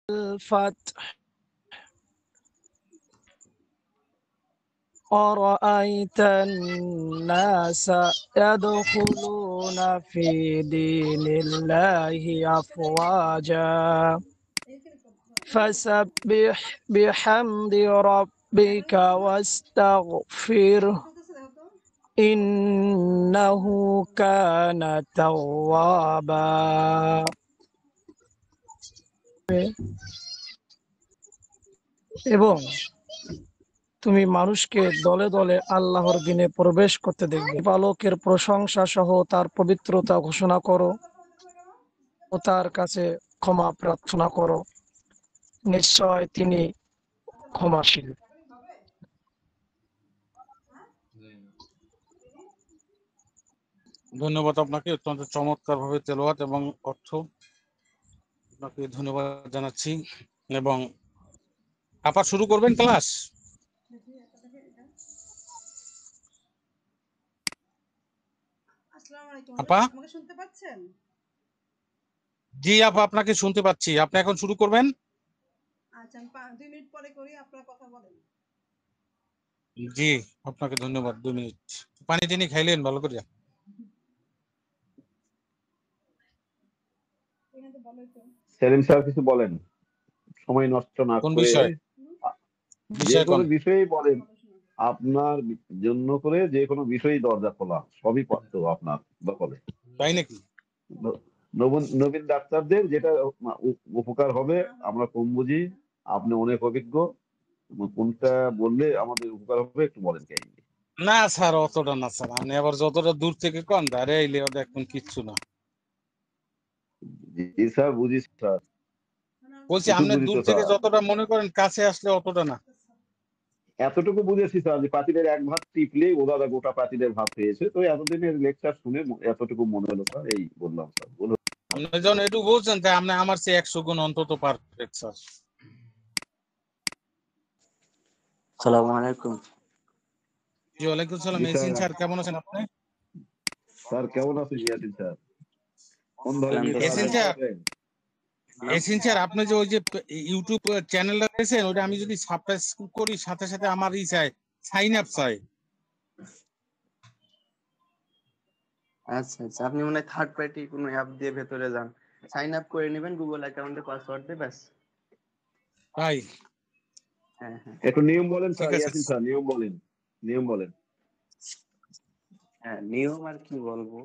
الفتح ورأيت الناس يدخلون في دين الله أفواجا فسبح بحمد ربك واستغفره إنه كان توابا। এবং তুমি মানুষকে দলে দলে আল্লাহর দিনে প্রবেশ করতে দেখবে। বালকের প্রশংসা সহ তার পবিত্রতা ঘোষণা করো ও তার কাছে ক্ষমা প্রার্থনা করো, নিশ্চয় তিনি ক্ষমাশীল। ধন্যবাদ আপনাকে, অত্যন্ত চমৎকার ভাবে তেলাওয়াত এবং অর্থ আপনাকে ধন্যবাদ জানাচ্ছি। এবং আপা শুরু করবেন ক্লাস? আপা? শুনতে পাচ্ছেন? জি আপা, আপনাকে শুনতে পাচ্ছি। আপনি এখন শুরু করবেন? আচ্ছা, আমি 2 মিনিট পরে করি, আপনারা কথা বলেন। জি, আপনাকে ধন্যবাদ। 2 মিনিট পানি টানি খাইলেন ভালো করে? সেলিম স্যার কিছু বলেন, সময় নষ্ট না কোন করে বিষয়? যে কোনো বিষয়ে বলেন, আপনার জন্য করে যে কোনো বিষয়ই দরজা খোলা, সবই পারত আপনার দখলে। তাই নাকি? নবীন ডাক্তারদের যেটা উপকার হবে, আমরা কম বুঝি, আপনি অনেক অভিজ্ঞ, কোনটা বললে আমাদের উপকার হবে একটু বলেন। কাইন্ডলি। না স্যার, অতটা না স্যার, আপনি আবার যতটা দূর থেকে কোন ধারে আইলে দেখুন কিচ্ছু না। জি স্যার, বুঝি স্যার, বলছি আপনি দূর থেকে যতটা মনে করেন, কাছে আসলে অতটা না। এতটুকু বুঝেছি স্যার যে পাতিলের এক ভাত টিপলেই ও দাদা গোটা পাতিলের ভাত হয়েছে। তো এতদিনের লেকচার শুনে এতটুকু মনে হলো স্যার, এই বললাম স্যার। বলুন। আপনি যখন একটু বলছেন তাই আপনি আমার চেয়ে 100 গুণ অন্তত পারফেক্ট স্যার। আসসালামু আলাইকুম। জি ওয়ালাইকুম সালাম। ইয়াসিন স্যার কেমন আছেন আপনি? স্যার কেমন আছেন ইয়াসিন স্যার? কোন ধরনের ইয়াসিন স্যার, আপনি যে ওই যে ইউটিউব চ্যানেলটা রয়েছে ওটা আমি যদি সাবস্ক্রাইব করি, সাথে সাথে আমার চাই সাইন আপ চাই। আচ্ছা আচ্ছা, আপনি মনে হয় থার্ড পার্টি কোনো অ্যাপ দিয়ে ভেতরে যান, সাইন আপ করে নেবেন গুগল অ্যাকাউন্টে পাসওয়ার্ড দিয়ে, ব্যাস। তাই? হ্যাঁ হ্যাঁ, একটু নিয়ম বলেন স্যার। ইয়াসিন স্যার নিয়ম বলেন, নিয়ম বলেন। হ্যাঁ, নিয়ম আর কি বলবো।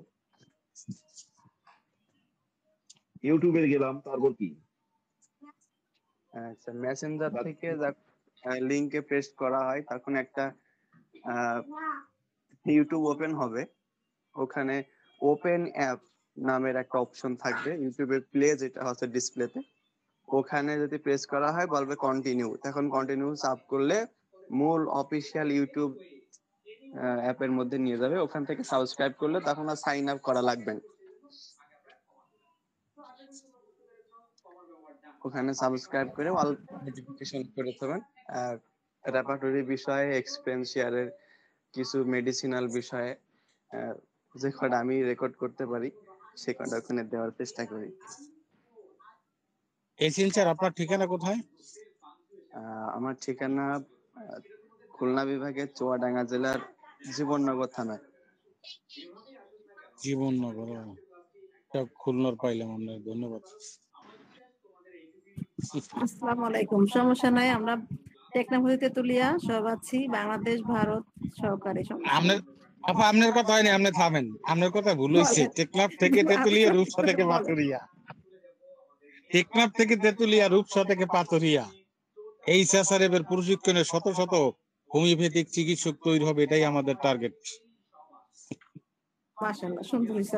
ইউটিউবে গেলাম, তারপর কি? আচ্ছা, মেসেঞ্জার থেকে লিংকে প্রেস করা হয়, তখন একটা ইউটিউব ওপেন হবে। ওখানে ওপেন অ্যাপ নামের একটা অপশন থাকবে ইউটিউবের প্লে, যেটা হচ্ছে ডিসপ্লেতে। ওখানে যদি প্রেস করা হয় বলবে কন্টিনিউ, তখন কন্টিনিউ চাপ করলে মূল অফিসিয়াল ইউটিউব অ্যাপের মধ্যে নিয়ে যাবে। ওখান থেকে সাবস্ক্রাইব করলে তখন আর সাইন আপ করা লাগবে না। ওখানে সাবস্ক্রাইব করে অল নোটিফিকেশন করে দেবেন। আর রেপার্টরি বিষয়ে, এক্সপেন্সিয়ারের কিছু মেডিসিনাল বিষয়ে যে কটা আমি রেকর্ড করতে পারি সে কটা ওখানে দেওয়ার চেষ্টা করি। ইয়াসিন স্যার, আপনার ঠিকানা কোথায়? আমার ঠিকানা খুলনা বিভাগের চুয়াডাঙ্গা জেলার জীবননগর থানায়। জীবননগর, খুলনার পাইলাম আমরা, ধন্যবাদ। আসসালামু আলাইকুম। সমস্যা নাই, আমরা টেকনাফ তেতুলিয়া সব আছি, বাংলাদেশ ভারত সহকারী। আপনার কথা হয়নি, আপনি থামেন, আপনার কথা ভুল হয়েছে। টেকনাফ থেকে তেতুলিয়া, রূপসা থেকে পাথরিয়া। টেকনাফ থেকে তেতুলিয়া, রূপসা থেকে পাথরিয়া। এই স্যাসারেবের প্রশিক্ষণে শত শত হোমিওপ্যাথিক চিকিৎসক তৈরি হবে, এটাই আমাদের টার্গেট। মাশাআল্লাহ, সুন্দর হয়েছে।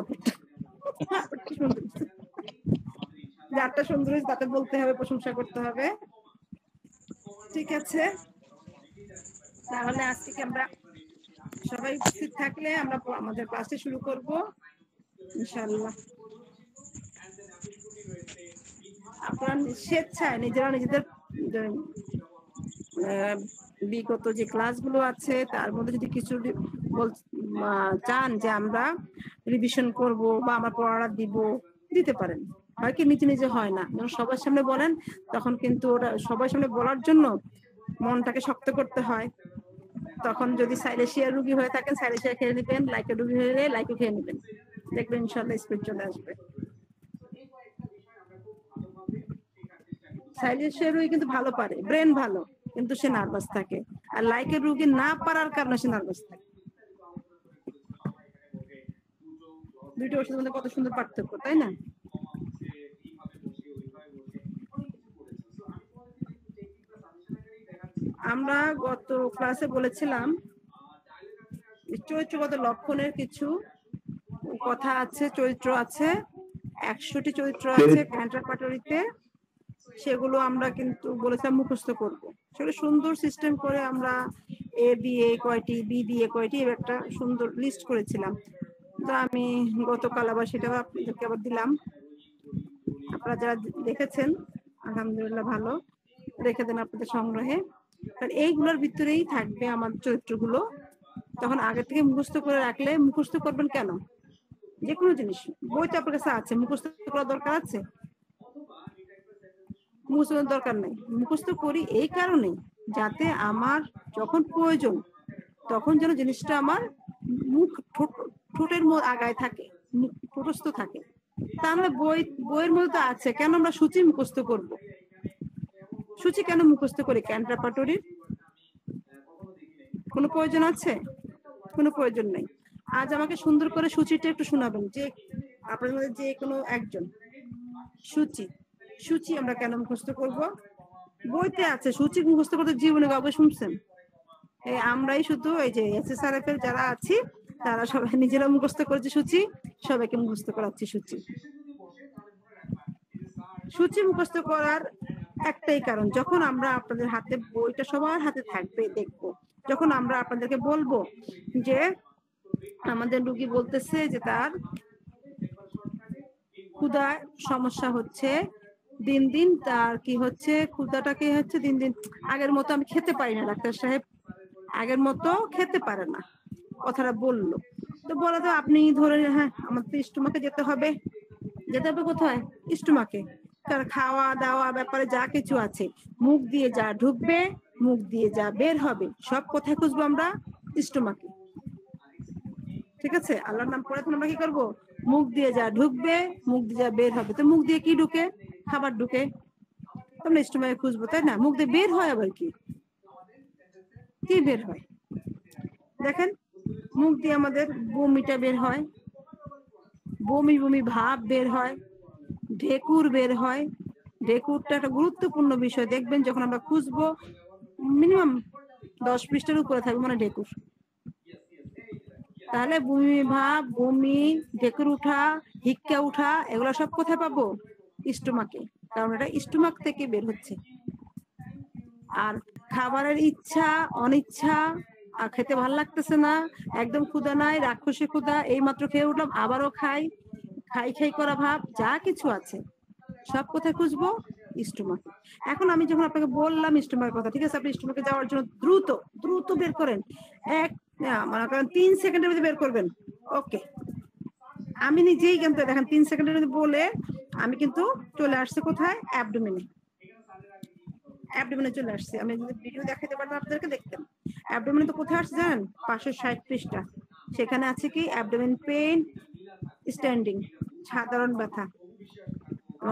যারটা সুন্দর হয়েছে তাতে বলতে হবে, প্রশংসা করতে হবে। ঠিক আছে, তাহলে আজকে আমরা সবাই উপস্থিত থাকলে আমরা আমাদের ক্লাসটি শুরু করব ইনশাআল্লাহ। আপনারা স্বেচ্ছায় নিজেরা নিজেদের বিগত যে ক্লাসগুলো আছে তার মধ্যে যদি কিছু চান যে আমরা রিভিশন করব বা আমরা পড়াটা দিতে পারেন। হয় কি নিজে নিজে হয় না, যখন সবার সামনে বলেন তখন কিন্তু ওটা সবার সামনে বলার জন্য মনটাকে শক্ত করতে হয়। তখন যদি সাইলেশিয়া রোগী হয়ে থাকেন সাইলেশিয়া খেয়ে নেবেন, লাইকের রোগী হলে লাইকে খেয়ে নেবেন, দেখবেন ইনশাআল্লাহ স্পিড চলে আসবে। সাইলেশিয়া রোগী কিন্তু ভালো পারে, ব্রেন ভালো, কিন্তু সে নার্ভাস থাকে। আর লাইকের রোগী না পারার কারণে সে নার্ভাস থাকে। দুইটা ওষুধের মধ্যে কত সুন্দর পার্থক্য, তাই না? আমরা গত ক্লাসে বলেছিলাম চরিত্রগত লক্ষণের কিছু কথা আছে, চরিত্র আছে, 100টি চরিত্র আছে ক্যান্টার পাটরিতে। সেগুলো আমরা কিন্তু বলেছিলাম মুখস্থ করব। সেগুলো সুন্দর সিস্টেম করে আমরা এ দিয়ে কয়টি, বি দিয়ে কয়টি, একটা সুন্দর লিস্ট করেছিলাম। তো আমি গতকাল আবার সেটা আপনাদেরকে আবার দিলাম। আপনারা যারা দেখেছেন আলহামদুলিল্লাহ ভালো, রেখে দেন আপনাদের সংগ্রহে। আর এইগুলোর ভিতরেই থাকবে আমার চরিত্রগুলো। তখন আগে থেকে মুখস্থ করে রাখলে, মুখস্থ করবেন কেন? যে কোনো জিনিস বই তো আপনার কাছে আছে, মুখস্থ করার দরকার আছে? মুখস্থ করার দরকার নেই। মুখস্থ করি এই কারণে যাতে আমার যখন প্রয়োজন তখন যেন জিনিসটা আমার মুখ ঠোঁটের আগায় থাকে, ঠোঁটস্থ থাকে। তা আমরা বইয়ের মধ্যে আছে, কেন আমরা সূচি মুখস্থ করব? সূচি কেন মুখস্থ করি? ক্যান্টার পাটরির কোনো প্রয়োজন আছে? কোনো প্রয়োজন নেই। আজ আমাকে সুন্দর করে সূচিটা একটু শোনাবেন, যে আপনাদের মধ্যে যে কোনো একজন। সূচি আমরা কেন মুখস্থ করব? বইতে আছে, সূচি মুখস্থ করতে জীবনে কাউকে শুনছেন? এই আমরাই শুধু এই যে এসএসআরএফ এর যারা আছি তারা সবাই নিজেরা মুখস্থ করেছে সূচি, সবাইকে মুখস্থ করাচ্ছি সূচি। সূচি মুখস্থ করার একটাই কারণ, যখন আমরা আপনাদের হাতে বইটা সবার হাতে থাকবে দেখবো, যখন আমরা আপনাদেরকে বলবো যে আমাদের রোগী বলতেছে যে তার ক্ষুধার সমস্যা হচ্ছে, দিন দিন তার কি হচ্ছে, ক্ষুধাটাকে হচ্ছে দিন দিন আগের মতো আমি খেতে পারি না, ডাক্তার সাহেব আগের মতো খেতে পারে না, কথাটা বললো। তো বলে তো আপনি ধরে, হ্যাঁ আমার তো স্টোমাকে যেতে হবে কোথায়? স্টোমাকে। তার খাওয়া দাওয়া ব্যাপারে যা কিছু আছে, মুখ দিয়ে যা ঢুকবে, মুখ দিয়ে যা বের হবে, সব কোথায় খুঁজবো আমরা? স্টোমাকে। ঠিক আছে, আল্লাহর নাম পড়ে আমরা কি করবো? মুখ দিয়ে যা ঢুকবে, মুখ দিয়ে যা বের হবে। তো মুখ দিয়ে কি ঢুকে? খাবার ঢুকে, তোমরা স্টোমাকে খুঁজবো, তাই না? মুখ দিয়ে বের হয় আবার কি বের হয় দেখেন, মুখ দিয়ে আমাদের বমিটা বের হয়, বমি বমি ভাব বের হয়, ঢেকুর বের হয়। ঢেকুরটা একটা গুরুত্বপূর্ণ বিষয়, দেখবেন যখন আমরা খুঁজবো মিনিমাম 10 পৃষ্ঠার উপরে থাকবে মানে ঢেকুর। তাহলে বমি ভাব, বমি, ঢেকুর উঠা, হিক্কা উঠা, এগুলো সব কোথায় পাবো? স্টোমাকে, কারণ এটা স্টোমাক থেকে বের হচ্ছে। আর খাবারের ইচ্ছা, অনিচ্ছা, আর খেতে ভালো লাগতেছে না, একদম ক্ষুধা নাই, রাক্ষসী ক্ষুধা, এই মাত্র খেয়ে উঠলাম আবারও খাই করা ভাব, যা কিছু আছে সব কোথায় খুঁজবো? স্টোমাক। এখন আমি যখন আপনাকে বললাম স্টোমাকের কথা, ঠিক আছে, আপনি স্টোমাকে যাওয়ার জন্য দ্রুত বের করেন, মনে করেন 3 সেকেন্ডের মধ্যে বের করবেন। ওকে, আমি নিজেই কিন্তু দেখেন 3 সেকেন্ডের মধ্যে বলে আমি কিন্তু চলে আসছে কোথায়? অ্যাবডোমেনে চলে আসছে। আমি যদি ভিডিও দেখাতে পারতাম আপনাদেরকে দেখতেন। অ্যাবডোমেনে তো কোথায় আসছে জানেন? 560 পৃষ্ঠা। সেখানে আছে কি? অ্যাবডোমেন পেইন, স্ট্যান্ডিং, সাধারণ ব্যথা।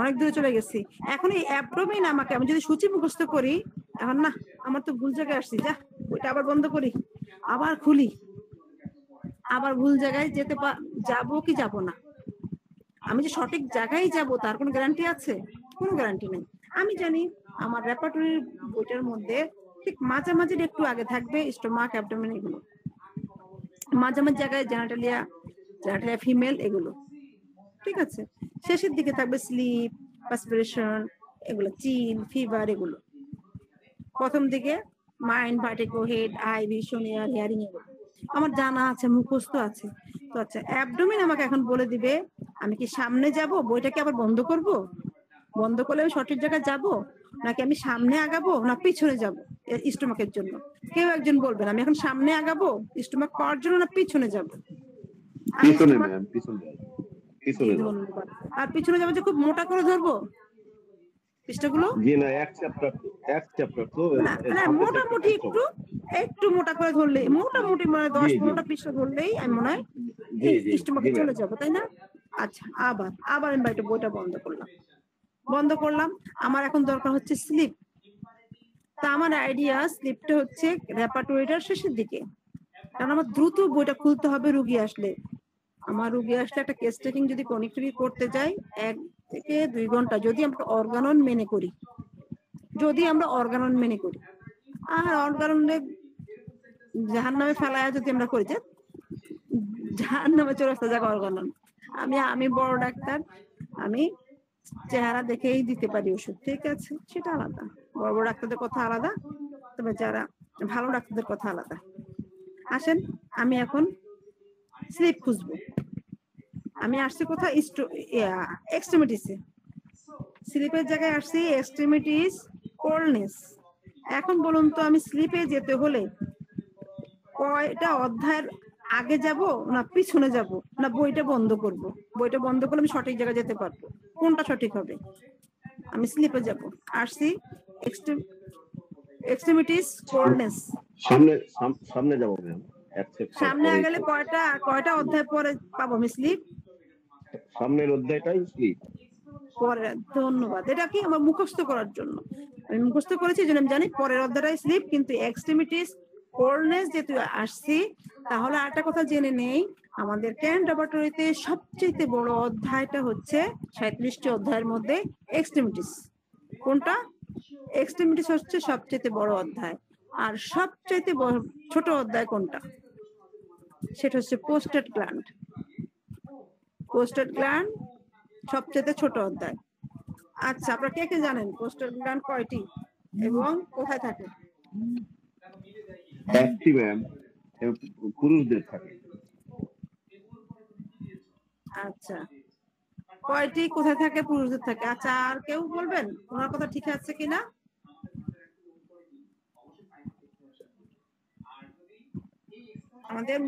অনেক দূরে চলে গেছি। এখন এই অ্যাবডোমেন আমাকে, আমি যদি সূচি মুখস্থ করি, এখন না, আমার তো ভুল জায়গায় আসছি, যা ওইটা আবার বন্ধ করি, আবার খুলি, আবার ভুল জায়গায় যাবো কি যাব না। আমি যে সঠিক জায়গায় যাব তার কোনো গ্যারান্টি আছে? কোনো গ্যারান্টি নেই। আমি জানি আমার রেপার্টরির বইটার মধ্যে ঠিক মাঝামাঝি একটু আগে থাকবে স্টোমাক, অ্যাবডোমেন, এগুলো মাঝামাঝি জায়গায় জেনারেটালিয়া ফিমেল, এগুলো ঠিক আছে। শেষের দিকে থাকবে স্লিপ, পাসপিরেশন, এগুলো চিল, ফিভার, এগুলো প্রথম দিকে mind, vertigo, head, I, vision, air, hearing, এগুলো আমার জানা আছে, মুখস্থ আছে। তো আচ্ছা, অ্যাবডোমেন আমাকে এখন বলে দিবে আমি কি সামনে যাব, বইটাকে আবার বন্ধ করব, বন্ধ করলে আমি সঠিক জায়গায় যাব, নাকি আমি সামনে আগাবো, না পিছনে যাব স্টোমাকের জন্য? কেউ একজন বলবেন আমি এখন সামনে আগাবো স্টোমাক পাওয়ার জন্য, না পিছনে যাব? পিছনে যাও। ধন্যবাদ। আর পিছনে যাবো যে খুব মোটা করে ধরবো পৃষ্ঠাগুলো? জি না, এক চ্যাপ্টার তো না এর না, সামনে মোটামুটি চ্যাপ্টার একটু মোটা করে ধরলেই, মোটামুটি মানে জি 10-15টা জি পৃষ্ঠা ধরলেই আমি মনে হয় জি এই জি ইস্টমাকে জি চলে ম্যাম। যাবো, তাই না? আচ্ছা, আবার আমি বইটা বন্ধ করলাম। আমার এখন দরকার হচ্ছে স্লিপ। তা আমার আইডিয়া স্লিপটা হচ্ছে রেপার্টরিটার শেষের দিকে, কারণ আমার দ্রুত বইটা খুলতে হবে রুগী আসলে। আমার রুগী আসলে একটা কেস টেকিং যদি কনেক্টিভি করতে যাই 1 থেকে 2 ঘন্টা, যদি আমরা অর্গানন মেনে করি। আর অর্গাননে জাহান্নামে ফেলায় যদি আমরা করি, যে জাহান্নামে চলে আসতে যাক অর্গানন। আমি বড় ডাক্তার, আমি চেহারা দেখেই দিতে পারি ওষুধ, ঠিক আছে, সেটা আলাদা। বড় বড় ডাক্তারদের কথা আলাদা, তবে যারা ভালো ডাক্তারদের কথা আলাদা। আসেন, আমি এখন স্লিপ খুঁজবো। আমি আসছি কোথায়? এক্সট্রিমিটিসে। স্লিপের জায়গায় আসছি এক্সট্রিমিটিস কোল্ডনেস। এখন বলুন তো, আমি স্লিপে যেতে হলে কয়টা অধ্যায়ের আগে যাব না পিছনে যাব, না বইটা বন্ধ করব? বইটা বন্ধ করলে আমি সঠিক জায়গায় যেতে পারবো, কোনটা সঠিক হবে? আমি স্লিপে যাব, আসছি এক্সট্রিমিটিস কোল্ডনেস। সামনে যাবো ম্যাম, এক চ্যাপ্টার সামনে পরেই গেলে তো। কয়টা অধ্যায় পরে পাবো আমি স্লিপ? সামনের অধ্যায়টাই স্লিপ। পরে। ধন্যবাদ। এটা কি আমার মুখস্থ করার জন্য? আমি মুখস্থ করেছি, এই জন্য আমি জানি পরের অধ্যায়টাই স্লিপ, কিন্তু এক্সট্রিমিটিস কোল্ডনেস যেহেতু আসছি, তাহলে আরেকটা কথা জেনে নেই। আমাদের ক্যান্ট ল্যাবরেটরিতে সবচেয়ে বড় অধ্যায়টা হচ্ছে 37টি অধ্যায়ের মধ্যে এক্সট্রিমিটিস। কোনটা? এক্সট্রিমিটিস হচ্ছে সবচেয়ে বড় অধ্যায়। আর সবচেয়ে ছোট অধ্যায় কোনটা? সেটা হচ্ছে পোস্টেড গ্ল্যান্ড। পোস্টেড গ্ল্যান্ড সবচেয়ে ছোট অধ্যায়। আচ্ছা, আপনারা কে কে জানেন পোস্টেড গ্ল্যান্ড কয়টি এবং কোথায় থাকে? একটি ম্যাম, পুরুষদের থাকে। আচ্ছা, কয়টি কোথায় থাকে? পুরুষদের থাকে। আচ্ছা, আর কেউ বলবেন ওনার কথা ঠিক আছে কিনা? আমাদের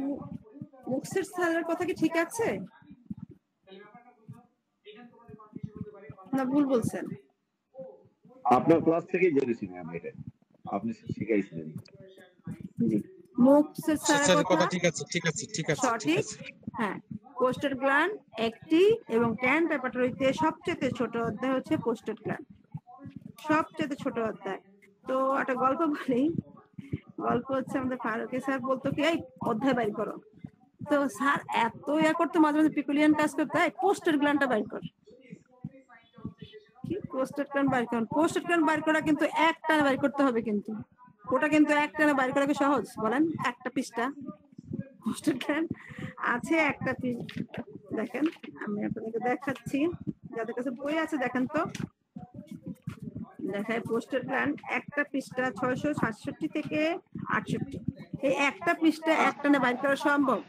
মুখসের স্যারের কথা কি ঠিক আছে না ভুল বলছেন? আপনার ক্লাস থেকেই জেনেছি ম্যাম, এটা আপনি শিখাইছিলেন। জি, মুখসের স্যারের স্যারের কথা কথা ঠিক আছে। সঠিক। হ্যাঁ, পোস্টেড গ্ল্যান্ড একটি, এবং ক্যান্ট ল্যাবরেটরিতে সবচেয়ে ছোট অধ্যায় হচ্ছে পোস্টেড গ্ল্যান্ড, সবচেয়ে ছোট অধ্যায়। তো একটা গল্প বলি। গল্প হচ্ছে, আমাদের ফারুকি স্যার বলতো কি, এই অধ্যায় বাইর করো। তো স্যার এত করতো, মাঝে মাঝে পিকুলিয়ান কাজ করতে, পোস্টেড গ্ল্যান্ডটা বাইর কর। কি পোস্টেড গ্ল্যান্ড বাইর করেন? পোস্টেড গ্ল্যান্ড বাইর করা কিন্তু একটানে বাইর করতে হবে, কিন্তু ওটা কিন্তু একটানে বাইর করা কি সহজ বলেন? একটা পৃষ্ঠা পোস্টেড গ্ল্যান্ড আছে, একটা পৃষ্ঠা। দেখেন, আমি আপনাদেরকে দেখাচ্ছি, যাদের কাছে বই আছে দেখেন তো। দেখায় পোস্টেড গ্ল্যান্ড একটা পৃষ্ঠা 667 থেকে 68। এই একটা পৃষ্ঠা একটানে বাইর করা সম্ভব?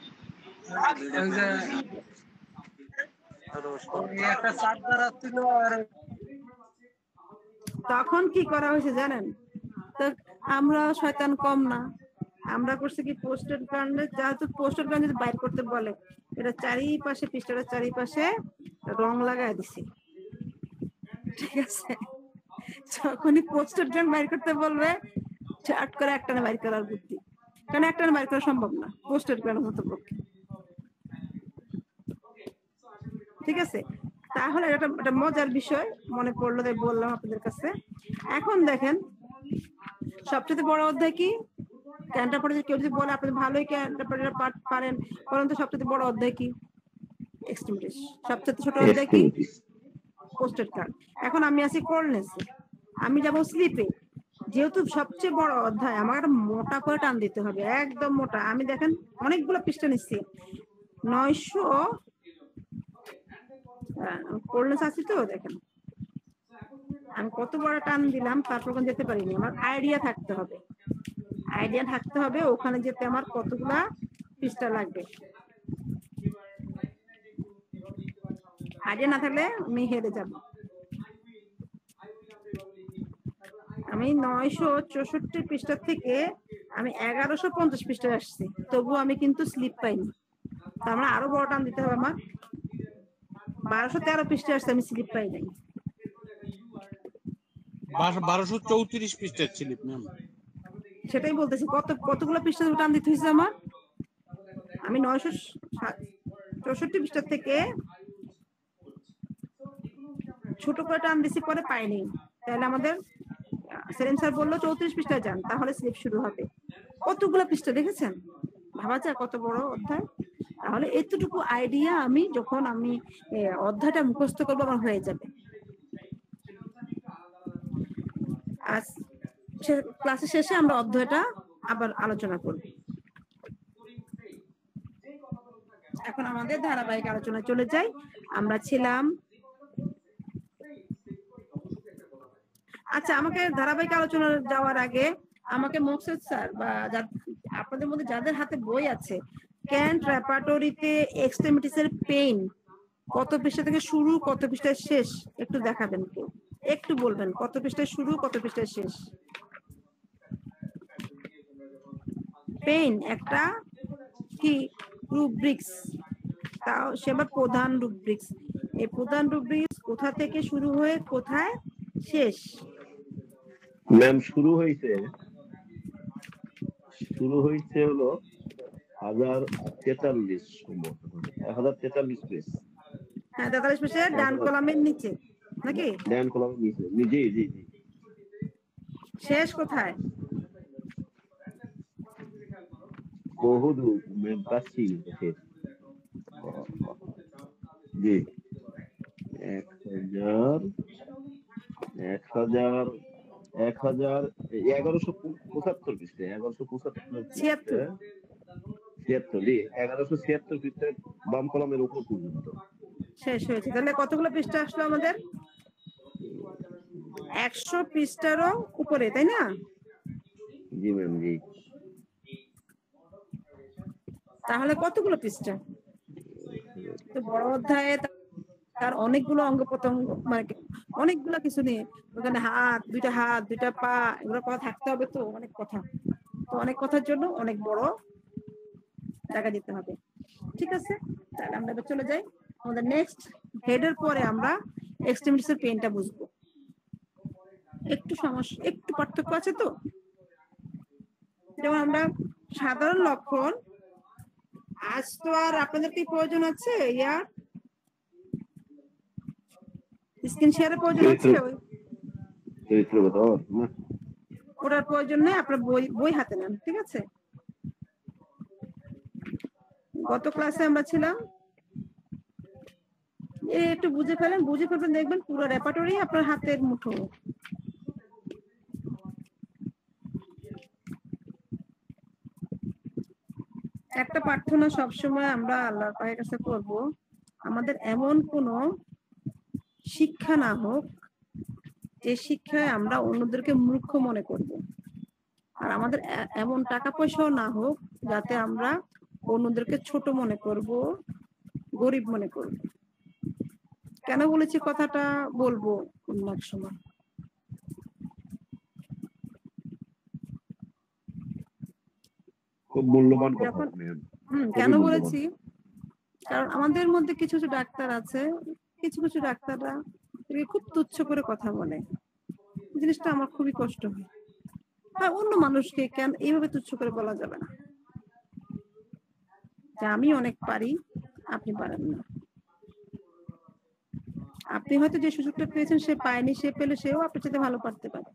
তখন কি করা হয়েছে জানেন তো? আমরা শয়তান কম না, আমরা করছি কি, পোস্টেড গ্ল্যান্ডে যেহেতু পোস্টেড গ্ল্যান্ড যদি বাইর করতে বলে, এটা চারিপাশে, পৃষ্ঠাটার চারিপাশে রং লাগাই দিছি, ঠিক আছে? যখনই পোস্টেড গ্ল্যান্ড বাইর করতে বলবে, চাট করে একটানে বাইর করার বুদ্ধি, কারণ একটানে বাইর করা সম্ভব না পোস্টেড গ্ল্যান্ডের মতো পক্ষে, ঠিক আছে? তাহলে এটা একটা মজার বিষয় মনে পড়লো, তাই বললাম আপনাদের কাছে। এখন দেখেন, সবচেয়ে বড় অধ্যায় কি? ক্যান্ট ল্যাবরেটরি কেউ যদি বলে আপনি ভালোই ক্যান্ট ল্যাবরেটরি পারেন, বলেন তো সবচেয়ে বড় অধ্যায় কি? এক্সট্রিমিটিস। সবচেয়ে ছোট অধ্যায় কি? Posted gland. এখন আমি আছি কোল্ডনেসে, আমি যাব স্লিপে। যেহেতু সবচেয়ে বড় অধ্যায়, আমার একটা মোটা করে টান দিতে হবে, একদম মোটা। আমি দেখেন অনেকগুলো পৃষ্ঠা নিচ্ছি, 900 কোল্ডনেস আছে তো, দেখেন আমি কত বড় টান দিলাম, তারপর ওখানে যেতে পারিনি। আমার আইডিয়া থাকতে হবে ওখানে যেতে আমার কতগুলা পৃষ্ঠা লাগবে। আইডিয়া না থাকলে আমি হেরে যাব। আমি 964 পৃষ্ঠা থেকে আমি 1150 পৃষ্ঠায় আসছি, তবু আমি কিন্তু স্লিপ পাইনি। তার মানে আরো বড় টান দিতে হবে আমার। 1213 পৃষ্ঠা আসছে, আমি স্লিপ পাই নাই। 1234 পৃষ্ঠার স্লিপ ম্যাম। সেটাই বলতেছি, কতগুলো পৃষ্ঠা টান দিতে হয়েছে আমার। আমি 964 পৃষ্ঠা থেকে ছোট করে টান দিছি, পরে পাইনি। তাহলে আমাদের সেলিম স্যার বললো 34 পৃষ্ঠায় যান, তাহলে স্লিপ শুরু হবে। কতগুলো পৃষ্ঠা দেখেছেন, ভাবা যায় কত বড় অধ্যায়। তাহলে এতটুকু আইডিয়া আমি যখন অধ্যায়টা মুখস্থ করবো আমার হয়ে যাবে। আজ ক্লাসের শেষে আমরা অধ্যায়টা আবার আলোচনা করব। এখন আমাদের ধারাবাহিক আলোচনা চলে যাই। আমরা ছিলাম, আচ্ছা আমাকে ধারাবাহিক আলোচনা যাওয়ার আগে আমাকে মোকসেদ স্যার বা আপনাদের মধ্যে যাদের হাতে বই আছে, ক্যান্ট রেপার্টরিতে এক্সট্রিমিটিস এর পেইন কত পৃষ্ঠা থেকে শুরু, কত পৃষ্ঠায় শেষ, একটু দেখাবেন, কেউ একটু বলবেন কত পৃষ্ঠায় শুরু, কত পৃষ্ঠায় শেষ। পেইন একটা কি রুব্রিক্স, তাও সেবার প্রধান রুব্রিক্স। এই প্রধান রুব্রিক্স কোথা থেকে শুরু হয়ে কোথায় শেষ? ম্যাম শুরু হয়েছে হলো 1043 সম্ভবত, 1043 পেজ। হ্যাঁ 43 পেজের ডান কলামের নিচে নাকি? ডান কলামের নিচে, জি জি জি। শেষ কোথায়? বহুদূর ম্যাম, কাছি শেষ। জি 1175 পৃষ্ঠা, 1176 পৃষ্ঠা বাম কলামের উপর পর্যন্ত শেষ হয়েছে। তাহলে কতগুলো পৃষ্ঠা আসলো আমাদের? 100 পৃষ্ঠারও উপরে, তাই না? জি ম্যাম জি। তাহলে কতগুলো পৃষ্ঠা? তো বড় অধ্যায়ে তার অনেকগুলো অঙ্গ প্রত্যঙ্গ, মানে অনেকগুলো কিছু নিয়ে, ওখানে দুইটা হাত দুইটা পা এগুলো কথা থাকতে হবে, তো অনেক কথা, তো অনেক কথার জন্য অনেক বড় জায়গা দিতে হবে। ঠিক আছে, তাহলে আমরা এবার চলে যাই আমাদের নেক্সট হেডের পরে আমরা এক্সট্রিমিটিস এর পেইনটা বুঝবো। একটু সমস্যা, একটু পার্থক্য আছে। তো যেমন আমরা সাধারণ লক্ষণ, আজ তো আর আপনাদের কি প্রয়োজন আছে, স্ক্রিন শেয়ারের প্রয়োজন আছে? ওটার প্রয়োজন নেই, আপনার বই হাতে নেন, ঠিক আছে? গত ক্লাসে আমরা ছিলাম, একটু বুঝে ফেলবেন, দেখবেন পুরো রেপার্টরি আপনার হাতের মুঠো। একটা প্রার্থনা সবসময় আমরা আল্লাহর পায়ের কাছে করব, আমাদের এমন কোন শিক্ষা না হোক যে শিক্ষায় আমরা অন্যদেরকে মূর্খ মনে করব, আর আমাদের এমন টাকা পয়সাও না হোক যাতে আমরা অন্যদেরকে ছোট মনে করব, গরিব মনে করব। কেন বলেছি কথাটা বলবো অন্য এক সময়। খুব মূল্যবান কথা। কেন বলেছি? কারণ আমাদের মধ্যে কিছু কিছু ডাক্তার আছে, কিছু কিছু ডাক্তাররা খুব তুচ্ছ করে কথা বলে, জিনিসটা আমার খুবই কষ্ট হয়। আর অন্য মানুষকে কেন এইভাবে তুচ্ছ করে বলা যাবে না, যে আমি অনেক পারি আপনি পারেন না। আপনি হয়তো যে সুযোগটা পেয়েছেন সে পায়নি, সে পেলে সেও আপনার সাথে ভালো পারতে পারে।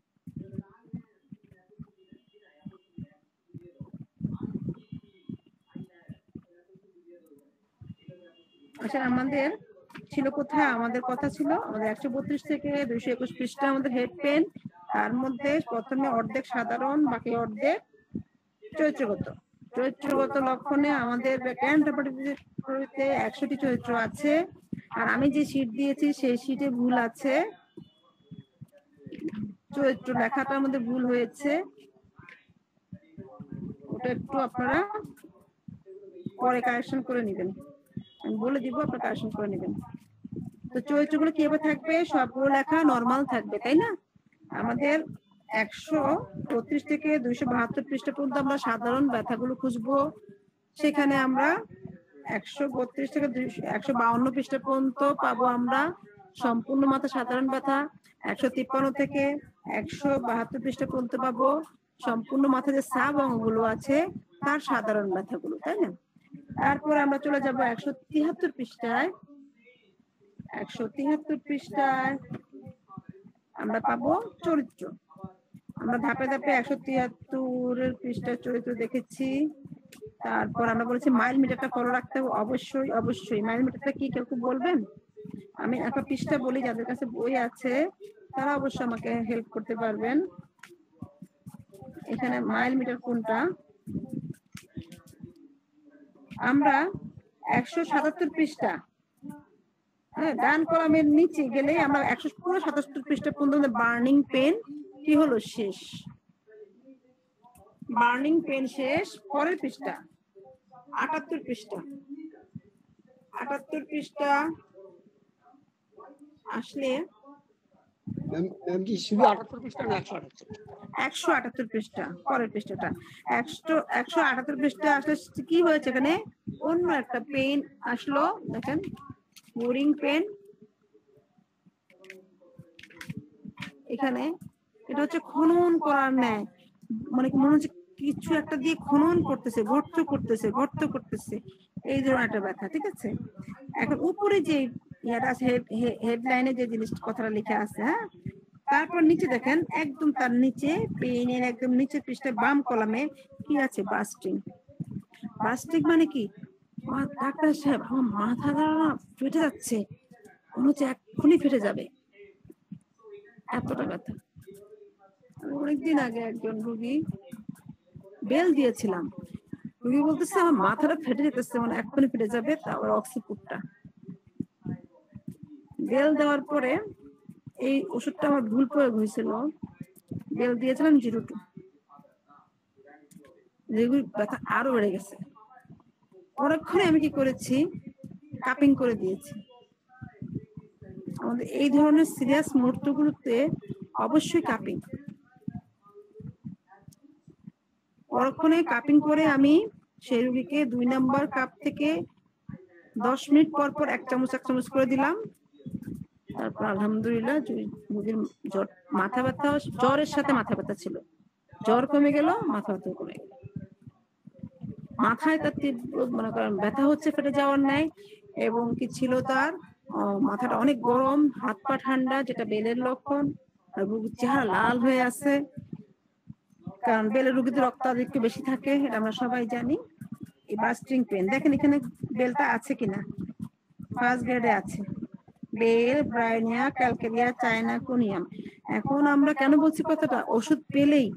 আচ্ছা আমাদের ছিল কোথায়, আমাদের কথা ছিল আমাদের 132 থেকে 221 পৃষ্ঠা আমাদের হেড পেন। তার মধ্যে প্রথমে অর্ধেক সাধারণ, বাকি অর্ধেক চরিত্রগত লক্ষণে আমাদের ক্যান্ট রেপার্টরিতে 100টি চরিত্র আছে। আর আমি যে শীট দিয়েছি সেই শীটে ভুল আছে, চরিত্র লেখাটা আমাদের ভুল হয়েছে, ওটা একটু আপনারা পরে কারেকশন করে নেবেন, আমি বলে দিব, আপনারা কারেকশন করে নেবেন। তো চরিত্রগুলো কিভাবে থাকবে? সবগুলো লেখা নরমাল থাকবে, তাই না? আমাদের 132 থেকে 272 পৃষ্ঠা পর্যন্ত আমরা সাধারণ ব্যথাগুলো খুঁজবো, সেখানে আমরা 132 থেকে 152 পৃষ্ঠা পর্যন্ত পাবো আমরা সম্পূর্ণ মাথা সাধারণ ব্যথা। 153 থেকে 172 পৃষ্ঠা পর্যন্ত পাবো সম্পূর্ণ মাথা যে সাব অঙ্গগুলো আছে তার সাধারণ ব্যথাগুলো, তাই না? তারপর আমরা চলে যাব 173 পৃষ্ঠায়। 173 পৃষ্ঠায় আমরা পাবো চরিত্র। আমরা ধাপে ধাপে 173 পৃষ্ঠার চরিত্র দেখেছি। তারপর আমরা বলেছি মাইল মিটারটা ফলো রাখতে হবে, অবশ্যই অবশ্যই। মাইল মিটারটা কি কেউ বলবেন? আমি একটা পৃষ্ঠা বলি, যাদের কাছে বই আছে তারা অবশ্যই আমাকে হেল্প করতে পারবেন। এখানে মাইল মিটার কোনটা? আমরা 177 পৃষ্ঠা, হ্যাঁ, ডান কলামের নিচে গেলে আমরা 177 পৃষ্ঠা পর্যন্ত বার্নিং পেন কি হলো শেষ। বার্নিং পেন শেষ। পরের পৃষ্ঠা 78 পৃষ্ঠা। 78 পৃষ্ঠা আসলে কি শুধু 78 পৃষ্ঠা না 178? 178 পৃষ্ঠা, পরের পৃষ্ঠাটা 178 পৃষ্ঠা আসলে কি হয়েছে, এখানে অন্য একটা পেন আসলো। দেখেন বোরিং পেন। এখানে এটা হচ্ছে খনন করার ন্যায়, মানে মনে হচ্ছে কিছু একটা দিয়ে খনন করতেছে, গর্ত করতেছে, গর্ত করতেছে, এই ধরনের একটা ব্যথা, ঠিক আছে? এখন উপরে যে ইয়াটা আছে, হেডলাইনে যে জিনিস কথাটা লেখা আছে, হ্যাঁ, তারপর নিচে দেখেন একদম তার নিচে পেনের একদম নিচে পৃষ্ঠায় বাম কলামে কি আছে? বাস্টিং। বাস্টিং মানে কি? ডাক্তার সাহেব আমার মাথাটা ফেটে যাচ্ছে, মনে হচ্ছে এক্ষুনি ফেটে যাবে, এতটা ব্যথা। অনেকদিন আগে একজন রোগী বেল দিয়েছিলাম, রোগী বলতেছে আমার মাথাটা ফেটে যেতেছে, মানে এক্ষুনি ফেটে যাবে। তারপর অক্সিপুটটা বেল দেওয়ার পরে এই ওষুধটা আমার ভুল প্রয়োগ হয়েছিল, বেল দিয়েছিলাম 02। ব্যথা আরো বেড়ে গেছে। পরক্ষণে আমি কি করেছি? কাপিং করে দিয়েছি। আমাদের এই ধরনের সিরিয়াস মুহূর্তগুলোতে অবশ্যই কাপিং। পরক্ষণে কাপিং করে আমি সেই রোগীকে 2 নাম্বার কাপ থেকে 10 মিনিট পর পর 1 চামচ 1 চামচ করে দিলাম। তারপর আলহামদুলিল্লাহ রোগীর মাথা ব্যথা, জ্বরের সাথে মাথা ব্যথা ছিল, জ্বর কমে গেল, মাথা ব্যথা কমে গেল। মাথায় তার তীব্র মনে করেন ব্যথা হচ্ছে ফেটে যাওয়ার ন্যায়, এবং কি ছিল তার মাথাটা অনেক গরম, হাত পা ঠান্ডা, যেটা বেলের লক্ষণ। আর রোগীর চেহারা লাল হয়ে আছে, কারণ বেলের রোগীদের রক্তাধিক্য বেশি থাকে, এটা আমরা সবাই জানি। এই বাস্টিং পেন দেখেন এখানে বেলটা আছে কিনা, ফার্স্ট গ্রেডে আছে বেল, ব্রাইনিয়া, ক্যালকেরিয়া, চায়না, কোনিয়াম। এখন আমরা কেন বলছি কথাটা? ওষুধ পেলেই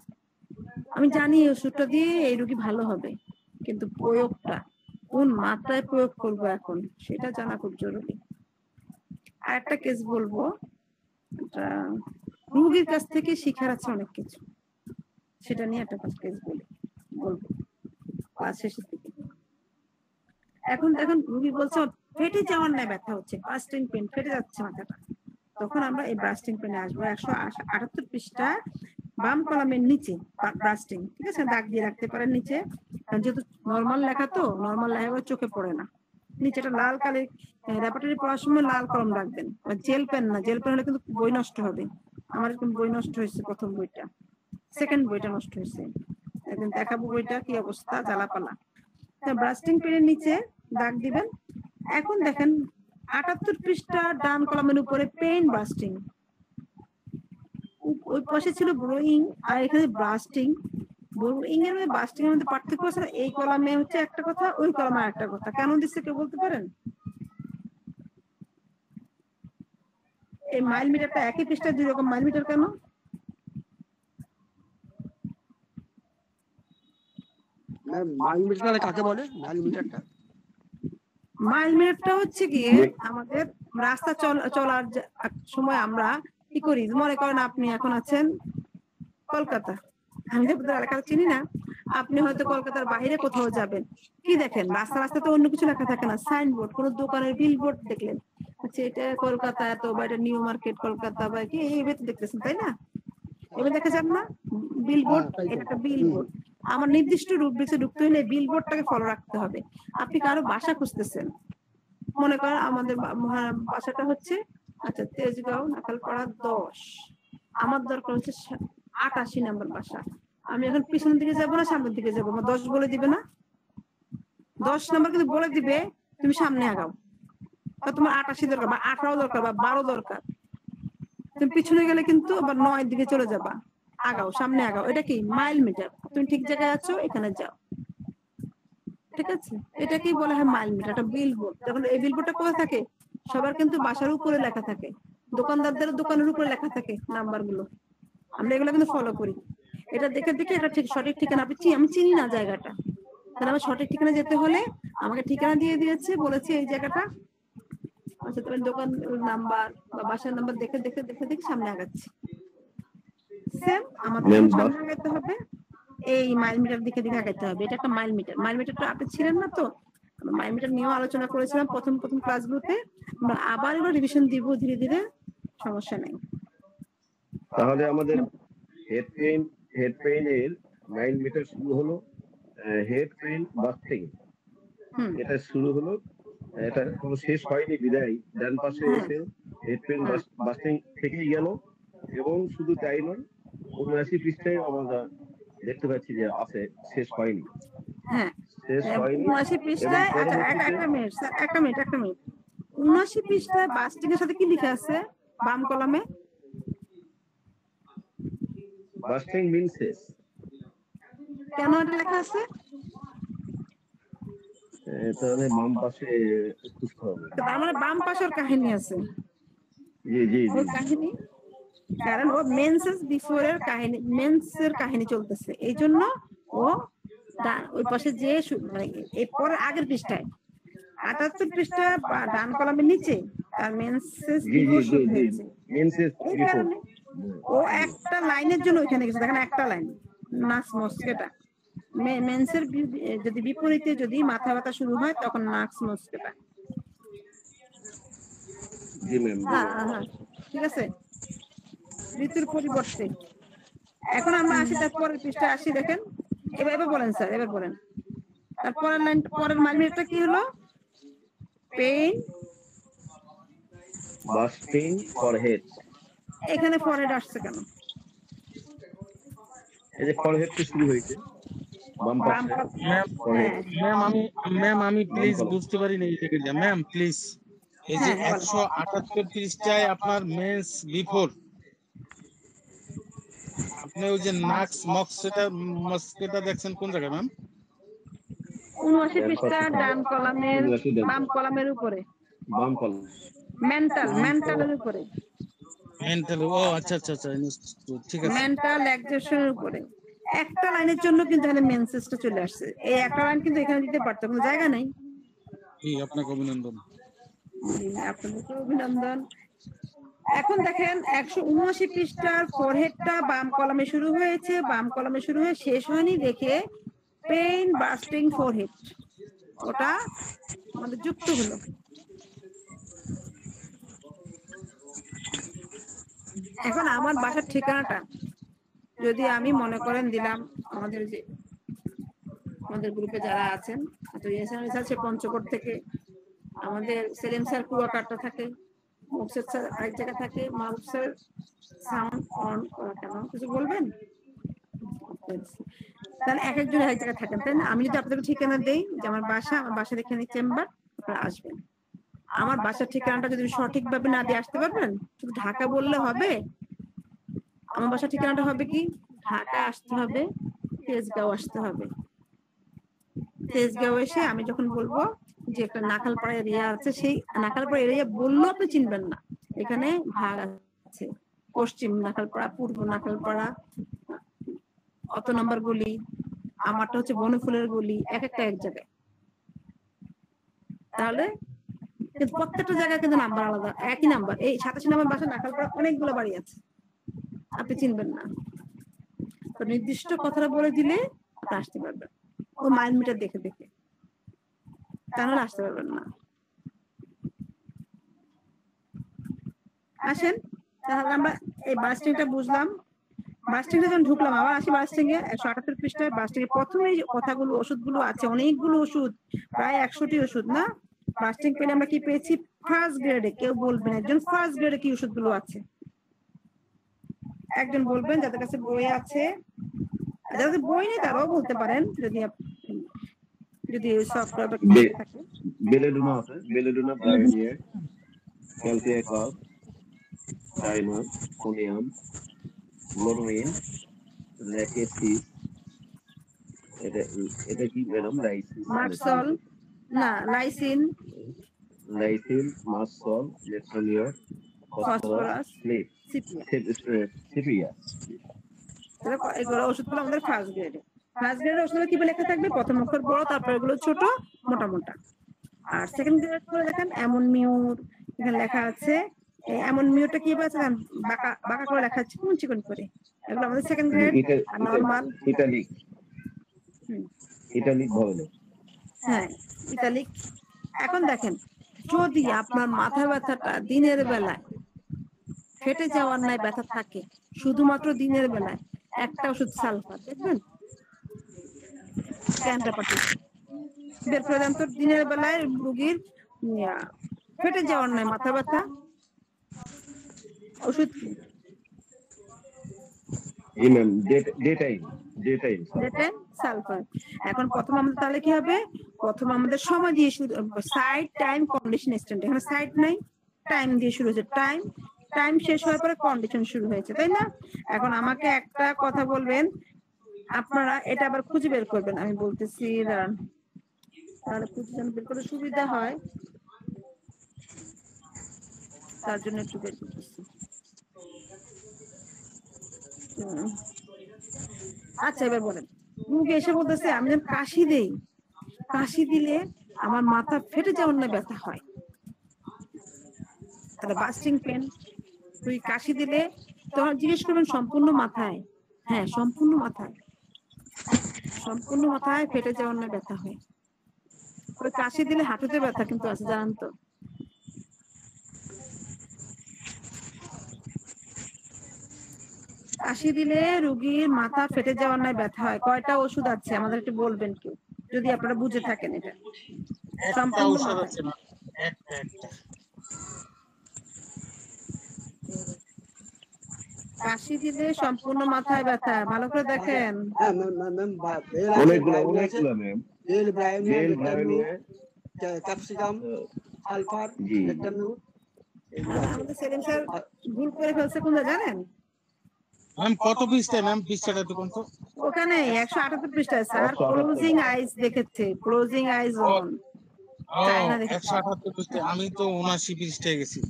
আমি জানি এই ওষুধটা দিয়ে এই রোগী ভালো হবে, কিন্তু প্রয়োগটা কোন মাত্রায় প্রয়োগ করব এখন সেটা জানা খুব জরুরি। আর একটা কেস বলবো, রোগীর কাছ থেকে শিখার আছে অনেক কিছু, সেটা নিয়ে একটা কেস বলবো ক্লাস শেষের দিকে। এখন দেখেন রোগী বলছে ফেটে যাওয়ার ন্যায় ব্যথা হচ্ছে, বাস্টিং পেন, ফেটে যাচ্ছে মাথাটা। তখন আমরা এই বাস্টিং পেনে আসবো 178 পৃষ্ঠা বাম কলামের নিচে বাস্টিং, ঠিক আছে? দাগ দিয়ে রাখতে পারেন নিচে, যেহেতু নর্মাল লেখা তো, নর্মাল লেখা চোখে পড়ে না। নিচে একটা লাল কালি, রেপার্টরি পড়ার সময় লাল কলম রাখবেন, জেল পেন না, জেল পেন হলে কিন্তু বই নষ্ট হবে। আমার এরকম বই নষ্ট হয়েছে, প্রথম বইটা, সেকেন্ড বইটা নষ্ট হয়েছে, একদিন দেখাবো বইটা কি অবস্থা, জ্বালাপালা। বাস্টিং পেনের নিচে দাগ দিবেন। এখন দেখেন 78 পৃষ্ঠা ডান কলামের উপরে পেন বাস্টিং, ওই পাশে ছিল ব্রোয়িং আর এখানে বাস্টিং। ব্রোয়িং এর মধ্যে বাস্টিং এর মধ্যে পার্থক্য আছে, এই কলামে হচ্ছে একটা কথা, ওই কলামে একটা কথা। কেন দিচ্ছে কেউ বলতে পারেন? এই মাইল মিটারটা একই পৃষ্ঠায় 2 রকম মাইল মিটার কেন? মাইল মিটার কাকে বলে? মাইল মিটারটা মাইল মিটারটা হচ্ছে গিয়ে আমাদের রাস্তা চলার সময় আমরা কি করি, মনে করেন আপনি এখন আছেন কলকাতা, আমি তো এলাকা চিনি না, আপনি হয়তো কলকাতার বাইরে কোথাও যাবেন, কি দেখেন রাস্তা রাস্তা তো অন্য কিছু লেখা থাকে না, সাইনবোর্ড, কোন দোকানের বিলবোর্ড দেখলেন, আচ্ছা এটা কলকাতা এত, বা এটা নিউ মার্কেট কলকাতা, বা কি এইভাবে দেখতেছেন, তাই না? এবার দেখা যাবে না বিলবোর্ড, এটা একটা বিলবোর্ড। আমার নির্দিষ্ট রুব্রিক্সে ঢুকতে হলে বিলবোর্ডটাকে ফলো রাখতে হবে। আপনি কারো বাসা খুঁজতেছেন, মনে করেন আমাদের বাসাটা হচ্ছে আচ্ছা তেজগাঁও নাখালপাড়া 10, আমার দরকার হচ্ছে 88 নাম্বার বাসা। আমি এখন পিছনের দিকে যাবো না সামনের দিকে যাবো? আমার 10 বলে দিবে না? 10 নাম্বার কিন্তু বলে দিবে তুমি সামনে আগাও, বা তোমার 88 দরকার বা 18 দরকার বা 12 দরকার। তুমি পিছনে গেলে কিন্তু আবার 9 দিকে চলে যাবা, আগাও সামনে আগাও। এটা কি মাইল মিটার, তুমি ঠিক জায়গায় আছো এখানে যাও, ঠিক আছে? এটাকেই বলা হয় মাইল মিটার। এটা বিলবোর্ড। যখন এই বিলবোর্ডটা কোথায় থাকে? সবার কিন্তু বাসার উপরে লেখা থাকে, দোকানদারদের দোকানের উপরে লেখা থাকে নাম্বারগুলো। আমরা এগুলো কিন্তু ফলো করি। এটা দেখে দেখে এটা ঠিক সঠিক ঠিকানা। আমি চিনি না জায়গাটা, তাহলে আমার সঠিক ঠিকানা যেতে হলে আমাকে ঠিকানা দিয়ে দিয়েছে, বলেছে এই জায়গাটা। আচ্ছা তোমার দোকান নাম্বার বা বাসার নাম্বার দেখে দেখে দেখে দেখে সামনে আগাচ্ছি। সেম আমাদের সামনে আগাতে হবে, এই মাইল মিটার দিকে দিকে আগাতে হবে। এটা একটা মাইল মিটার। মাইল মিটারটা আপনি ছিলেন না তো? মাইল মিটার নিয়েও আলোচনা করেছিলাম প্রথম ক্লাসগুলোতে। আমরা আবার এগুলো রিভিশন দিব ধীরে ধীরে, সমস্যা নেই। তাহলে আমাদের হেড পেইন এর মাইল মিটার শুরু হলো হেড পেইন বাস্টিং, এটা শুরু হলো, এটা কোনো শেষ হয়নি বিদায় ডান পাশে এসে হেড পেইন বাস্টিং থেকেই গেল। এবং শুধু তাই নয়, 79 পৃষ্ঠায় আমরা দেখতে পাচ্ছি যে আছে, শেষ হয়নি। হ্যাঁ, শেষ হয়নি 79 পৃষ্ঠায়। আচ্ছা একটা মিনিট স্যার, একটা মিনিট। 79 পৃষ্ঠায় বাস্টিং এর সাথে কি লেখা আছে বাম কলামে? বাস্টিং মিন্স শেষ। কেন এটা লেখা আছে? তাহলে বাম পাশে খুঁজতে হবে। তার মানে বাম পাশের কাহিনী আছে। জি জি জি। ওই কাহিনী, কারণ ও মেন্সেস বিফোর এর কাহিনী, মেন্সের কাহিনী চলতেছে, এই জন্য ও ওই পাশে যে মানে এই পরের আগের পৃষ্ঠায় 78 পৃষ্ঠা ডান কলামের নিচে তার মেন্সেস বিফোর শুরু হয়েছে। এই কারণে ও একটা লাইনের জন্য ওইখানে গেছে। দেখেন একটা লাইন, নাক্স মস্কেটা। মেন্সের যদি বিপরীতে যদি মাথা ব্যথা শুরু হয় তখন নাক্স মস্কেটা। জি ম্যাম। হ্যাঁ ঠিক আছে, ঋতুর পরিবর্তে। এখন আমরা আসি তার পরের পৃষ্ঠায় আসি। দেখেন এবার বলেন স্যার, এবার বলেন তারপরের লাইন, পরের মাইলটা কি হলো? Pain busting forehead. এখানে ফরহেড আসছে কেন? এই যে ফরহেড তে শুরু হয়েছে বাম পাশে ফরহেড। ম্যাম আমি প্লিজ বুঝতে পারি না এই জায়গাটা। ম্যাম প্লিজ, এই যে 178 পৃষ্ঠায় আপনার মেন্স বিফোর, আপনি ওই যে নাক্স মস্কেটা দেখছেন কোন জায়গায় ম্যাম? 79 পৃষ্ঠা ডান কলামের বাম কলামের উপরে, বাম কলাম মেন্টালের উপরে। মেন্টাল, ও আচ্ছা আচ্ছা আচ্ছা, ঠিক আছে। মেন্টাল এক্সেশনের উপরে একটা লাইনের জন্য কিন্তু এখানে মেন্সেসটা চলে আসছে। এই একটা লাইন কিন্তু এখানে দিতে পারতো, কোনো জায়গা নেই। জি আপনাকে অভিনন্দন। আপনাকে অভিনন্দন। এখন দেখেন 179 পৃষ্ঠার ফরহেডটা বাম কলামে শুরু হয়েছে, বাম কলামে শুরু হয়ে শেষ হয়নি দেখে পেইন বাস্টিং ফরহেড, ওটা আমাদের যুক্ত হলো। এখন আমার বাসার ঠিকানাটা যদি আমি মনে করেন দিলাম, আমাদের গ্রুপে যারা আছেন, তো ইয়াসান স্যার সে পঞ্চগড় থেকে, আমাদের সেলিম স্যার কুয়াকাটা থাকে, মুকসেদ স্যার আরেক জায়গা থাকে, মারুফ স্যার সাউন্ড অন করা কেন কিছু বলবেন? তাহলে এক একজন এক জায়গায় থাকেন, তাই না? আমি যদি আপনাদের ঠিকানা দেই যে আমার বাসার এখানে চেম্বার, আপনারা আসবেন। আমার বাসার ঠিকানাটা যদি সঠিকভাবে না দিয়ে আসতে পারবেন, শুধু ঢাকা বললে হবে? আমার বাসার ঠিকানাটা হবে কি, ঢাকা আসতে হবে, তেজগাঁও আসতে হবে। তেজগাঁও এসে আমি যখন বলবো যে একটা নাখালপাড়া এরিয়া আছে, সেই নাখালপাড়া এরিয়া বললেও আপনি চিনবেন না। এখানে ভাগ আছে, পশ্চিম নাখালপাড়া, পূর্ব নাখালপাড়া, অত নম্বর গলি, আমারটা হচ্ছে বনফুলের গলি, এক একটা এক জায়গায়। তাহলে কিন্তু প্রত্যেকটা জায়গায় কিন্তু নাম্বার আলাদা, একই নাম্বার। এই 87 নম্বর বাসা নাখালপাড়া অনেকগুলো বাড়ি আছে, আপনি চিনবেন না। তো নির্দিষ্ট কথাটা বলে দিলে আপনি আসতে পারবেন, ও মাইল মিটার দেখে দেখে, তাহলে আসতে পারবেন না। আসেন তাহলে আমরা এই বাস্টিংটা বুঝলাম। বাস্টিং যখন ঢুকলাম আবার আসি বাস্টিং এ 178 পৃষ্ঠায় বাস্টিং এর প্রথমে যে কথাগুলো ওষুধগুলো আছে অনেকগুলো ওষুধ প্রায় 100টি ওষুধ না বাস্টিং পেনে আমরা কি পেয়েছি ফার্স্ট গ্রেডে কেউ বলবেন একজন ফার্স্ট গ্রেডে কি ওষুধগুলো আছে একজন বলবেন যাদের কাছে বই আছে যাদের বই নেই তারাও বলতে পারেন যদি সফটওয়্যার থাকে বেলেডোনা আছে বেলেডোনা ব্রায়োনিয়া ক্যালসিয়াম ডাইমার ফোনিয়াম গ্লোরোইন ল্যাকেসিস এটা কি ম্যাডাম মার্কসল না লাইসিন মার্কসল লেট্রালিয়ার ফসফরাস সিপিয়া এগুলো ওষুধগুলো আমাদের ফার্স্ট গ্রেডের ওষুধে কি লেখা থাকবে প্রথম অক্ষর বড় তারপর এগুলো ছোট মোটা মোটা আর সেকেন্ড গ্রেড করে দেখেন এমন মিউর এখানে লেখা আছে এমন মিউরটা কি আছে বাঁকা বাঁকা করে লেখা আছে কোন চিকন করে এগুলো আমাদের সেকেন্ড গ্রেড আর নরমাল ইটালিক ভাবে হ্যাঁ ইতালিক এখন দেখেন যদি আপনার মাথা ব্যথাটা দিনের বেলায় ফেটে যাওয়ার নাই ব্যথা থাকে শুধুমাত্র দিনের বেলায় একটা ওষুধ সালফার দেখবেন বের করে দেন তো দিনের বেলায় রোগীর ফেটে যাওয়ার নাই মাথা ব্যথা ওষুধ সালফার এখন প্রথম আমাদের তাহলে কি হবে প্রথম আমাদের সময় দিয়ে শুরু সাইড টাইম কন্ডিশন স্ট্যান্ড এখানে সাইড নাই টাইম দিয়ে শুরু হয়েছে টাইম শেষ হওয়ার পরে কন্ডিশন শুরু হয়েছে তাই না এখন আমাকে একটা কথা বলবেন আপনারা এটা আবার খুঁজে বের করবেন আমি বলতেছি দাঁড়ান তাহলে খুঁজে বের করে সুবিধা হয় তার জন্য একটু বের করতেছি আচ্ছা এবার বলেন রোগী এসে বলতেছে আমি যখন কাশি দিলে আমার মাথা ফেটে যাওয়ার না ব্যথা হয় তাহলে বাস্টিং পেন তুই কাশি দিলে তখন জিজ্ঞেস করবেন সম্পূর্ণ মাথায় হ্যাঁ সম্পূর্ণ মাথায় ফেটে যাওয়ার না ব্যথা হয় ওই কাশি দিলে হাঁটুতে ব্যথা কিন্তু আছে জানান তো কাশি দিলে রোগীর মাথা ফেটে যাওয়ার নাই ব্যথা হয় কয়টা ওষুধ আছে আমাদের একটু বলবেন কেউ যদি আপনারা বুঝে থাকেন এটা কাশি দিলে সম্পূর্ণ মাথায় ব্যথা ভালো করে দেখেন ক্যাপসিকাম সালফার আমাদের সেলিম স্যার ভুল করে ফেলছে কোনটা জানেন ম্যাম কত পৃষ্ঠা ম্যাম পৃষ্ঠাটা তো কোন তো ওখানে 178 পৃষ্ঠায় স্যার ক্লোজিং আইজ দেখেছে ক্লোজিং আইজ অন চায়না দেখেছে 178 পৃষ্ঠা আমি তো 79 পৃষ্ঠায় গেছি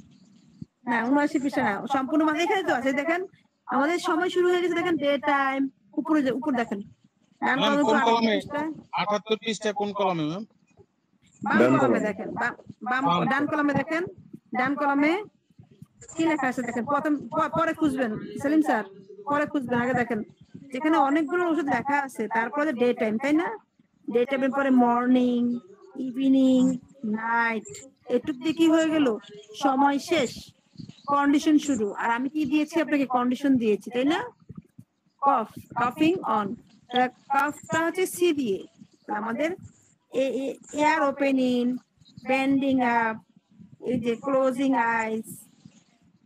না 79 পৃষ্ঠা না সম্পূর্ণ মানে এখানে তো আছে দেখেন আমাদের সময় শুরু হয়ে গেছে দেখেন ডে টাইম উপর দেখেন ম্যাম কোন কলমে 78 পৃষ্ঠা কোন কলমে ম্যাম বাম কলমে দেখেন ডান কলমে দেখেন ডান কলমে কি লেখা আছে দেখেন প্রথম পরে খুঁজবেন সেলিম স্যার পরে খুঁজবেন আগে দেখেন যেখানে অনেকগুলো ওষুধ লেখা আছে তারপরে ডে টাইম তাই না ডে টাইমের পরে মর্নিং ইভিনিং নাইট এটুক দিয়ে কি হয়ে গেল সময় শেষ কন্ডিশন শুরু আর আমি কি দিয়েছি আপনাকে কন্ডিশন দিয়েছি তাই না কাফিং অন কাফটা হচ্ছে সি দিয়ে আমাদের এয়ার ওপেনিং বেন্ডিং আপ এই যে ক্লোজিং আইস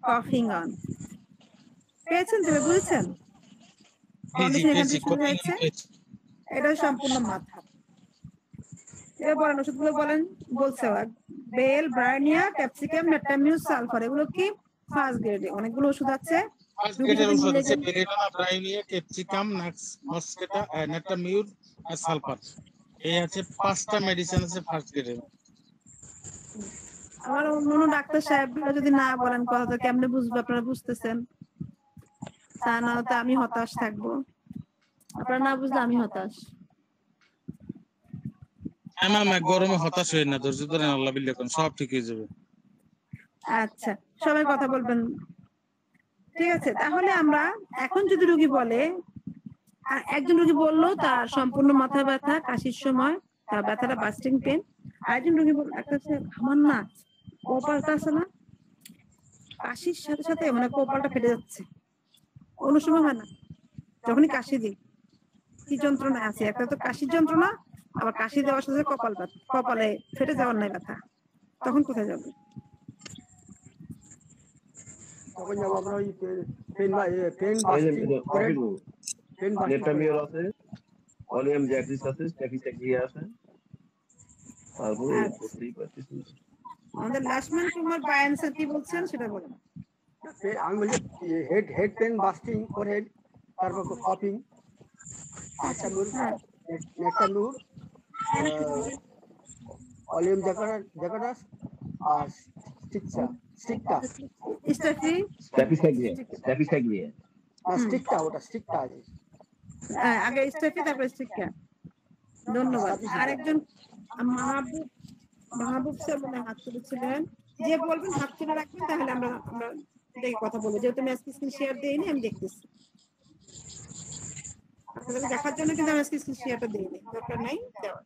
কাফিং অন পেয়েছেন তুমি বুঝেছেন কন্ডিশন এখান থেকে শুরু হয়েছে এটা সম্পূর্ণ মাথা এবার বলেন ওষুধগুলো বলেন বলছে বেল ব্রায়োনিয়া ক্যাপসিকাম নেটামিউস সালফার এগুলো কি ফার্স্ট গ্রেডে অনেকগুলো ওষুধ আছে ফার্স্ট গ্রেডের ওষুধ আছে বেলেডোনা ব্রায়োনিয়া ক্যাপসিকাম মস্কেটা নেটামিউর আর সালফার এই আছে পাঁচটা মেডিসিন আছে ফার্স্ট গ্রেডে আমার অন্য ডাক্তার সাহেবরা যদি না বলেন কথা কেমনে বুঝবো আপনারা বুঝতেছেন তা না তো আমি হতাশ থাকবো আপনারা না বুঝলে আমি হতাশ গরমে হতাশ হয়ে না ধৈর্য ধরেন আল্লাহ বিল্লাহ কোন সব ঠিক হয়ে যাবে আচ্ছা সবাই কথা বলবেন ঠিক আছে তাহলে আমরা এখন যদি রোগী বলে আর একজন রোগী বললো তার সম্পূর্ণ মাথা ব্যথা কাশির সময় তার ব্যথাটা বাস্টিং পেন আরেকজন রোগী বলল একটা আমার না কপালটা আছে না কাশির সাথে সাথে মানে কপালটা ফেটে যাচ্ছে কোনো সময় হয় না যখনই কাশি দিই কি যন্ত্রণা আছে, একটা তো কাশির যন্ত্রণা, আবার কাশি দেওয়ার সাথে কপালে ফেটে যাওয়ার নাই ব্যথা, তখন কোথায় যাবে? তখন যাবো আমরা ওই পেন এই যে বাস্টিং করে কফিল পেন বাস্টিং নেটামিয়র আছে, অলিয়াম জ্যাক্রিস আছে, স্ট্যাফিস্যাক্রিয়া আছে, তারপরে করতেই পারতেছি না। আমাদের লাস্টম্যান কুমার বাই অ্যান্সার কি বলছেন সেটা বলেন। আমি বলছি হেড পেন বাস্টিং করে তারপর কপিং নেটামিয়র অলিয়াম জ্যাকারাস আর স্টিকটা স্ট্যাফিস্যাক্রিয়া স্টিকটা আছে। আগে স্টেফি তারপর স্টিকা। ধন্যবাদ। আরেকজন মাহবুব স্যার মনে হাত তুলেছিলেন, যে বলবেন হাত তুলে রাখবেন, তাহলে আমরা দেখে কথা বলবো, যেহেতু আমি আজকে স্ক্রিন শেয়ার দিইনি, আমি দেখতেছি আপনাদের দেখার জন্য, কিন্তু আমি আজকে স্ক্রিন শেয়ারটা দিইনি, দরকার নাই দেওয়ার।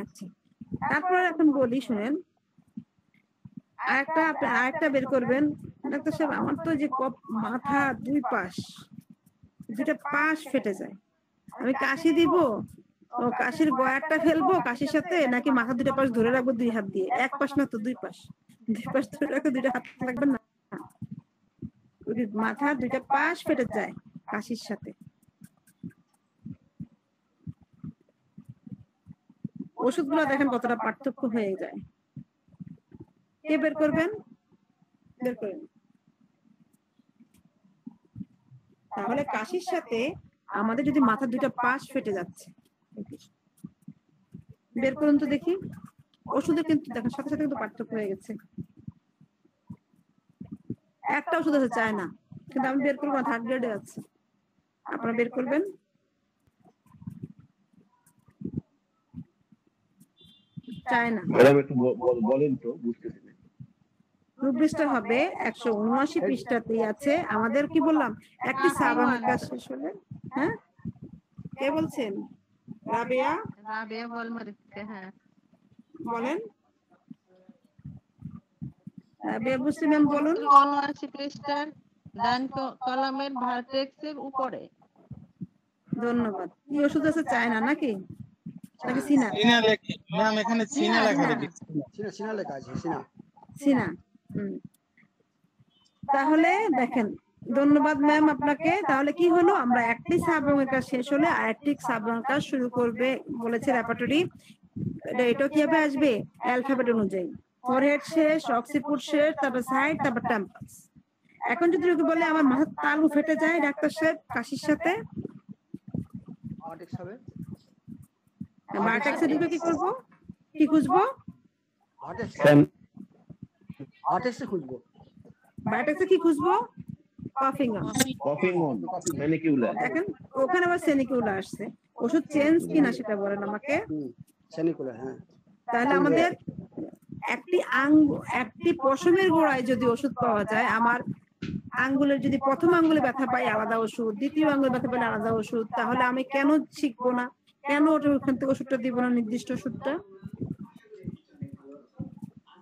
আচ্ছা, তারপর এখন বলি শুনেন, আরেকটা বের করবেন। ডাক্তার সাহেব আমার তো যে মাথা দুইটা পাশ ফেটে যায়, আমি কাশি দিব, ও কাশির গয়ারটা ফেলবো কাশির সাথে, নাকি মাথা দুইটা পাশ ধরে রাখবো দুই হাত দিয়ে? এক পাশ না তো দুই পাশ ধরে রাখবো, দুইটা হাত লাগবে না? মাথা দুইটা পাশ ফেটে যায় কাশির সাথে, ওষুধগুলো দেখেন কতটা পার্থক্য হয়ে যায়। কে বের করবেন? বের করেন। তাহলে কাশির সাথে আমাদের যদি মাথা দুইটা পাশ ফেটে যাচ্ছে, বের করুন তো দেখি। ওষুধে কিন্তু দেখেন সাথে সাথে কিন্তু পার্থক্য হয়ে গেছে। একটা ওষুধ আছে চায় না, কিন্তু আমি বের করবো, থার্ড গ্রেডে আছে, আপনারা বের করবেন। চায় না, ম্যাডাম একটু বলেন তো, বুঝতেছি না। রুব্রিজটা হবে 179 পৃষ্ঠাতেই আছে। আমাদের কি বললাম, একটি সাবানের কাজ শেষ হলে, হ্যাঁ কে বলছেন? রাবেয়া বলমারিতে। হ্যাঁ বলেন, রাবেয়া মুসলিম বলুন। 79 পৃষ্ঠার ডান কলামের ভার্টেক্সের উপরে। ধন্যবাদ। কি ওষুধ আছে চায় না নাকি সিনা? সিনা লেখা ম্যাম, এখানে সিনা লেখা রেখেছি। সিনা লেখা আছে, সিনা। তাহলে দেখেন, ধন্যবাদ ম্যাম আপনাকে। তাহলে কি হলো, আমরা একটি সাবরঙের কাজ শেষ হলে আরেকটি সাবরঙের কাজ শুরু করবে বলেছে রেপার্টরি। এটা কিভাবে আসবে? অ্যালফাবেট অনুযায়ী, ফরহেড শেষ, অক্সিপুট শেষ, তারপর সাইড, তারপর টেম্পলস। এখন যদি রোগী বলে আমার মাথার তালু ফেটে যায় ডাক্তার সাহেব কাশির সাথে, ভার্টেক্সের দিকে কি করবো, কি খুঁজবো? ভার্টেক্সে কি খুঁজবো? কফিং অন। দেখেন ওখানে আবার সেনিকুলা আসছে, ওষুধ চেঞ্জ কিনা সেটা বলেন আমাকে। তাহলে আমাদের একটি পশমের গোড়ায় যদি ওষুধ পাওয়া যায়, আমার আঙ্গুলের যদি প্রথম আঙ্গুলে ব্যথা পাই আলাদা ওষুধ, দ্বিতীয় আঙ্গুলে ব্যথা পাই আলাদা ওষুধ, তাহলে আমি কেন শিখবো না, কেন ওখান থেকে ওষুধটা দিব না, নির্দিষ্ট ওষুধটা?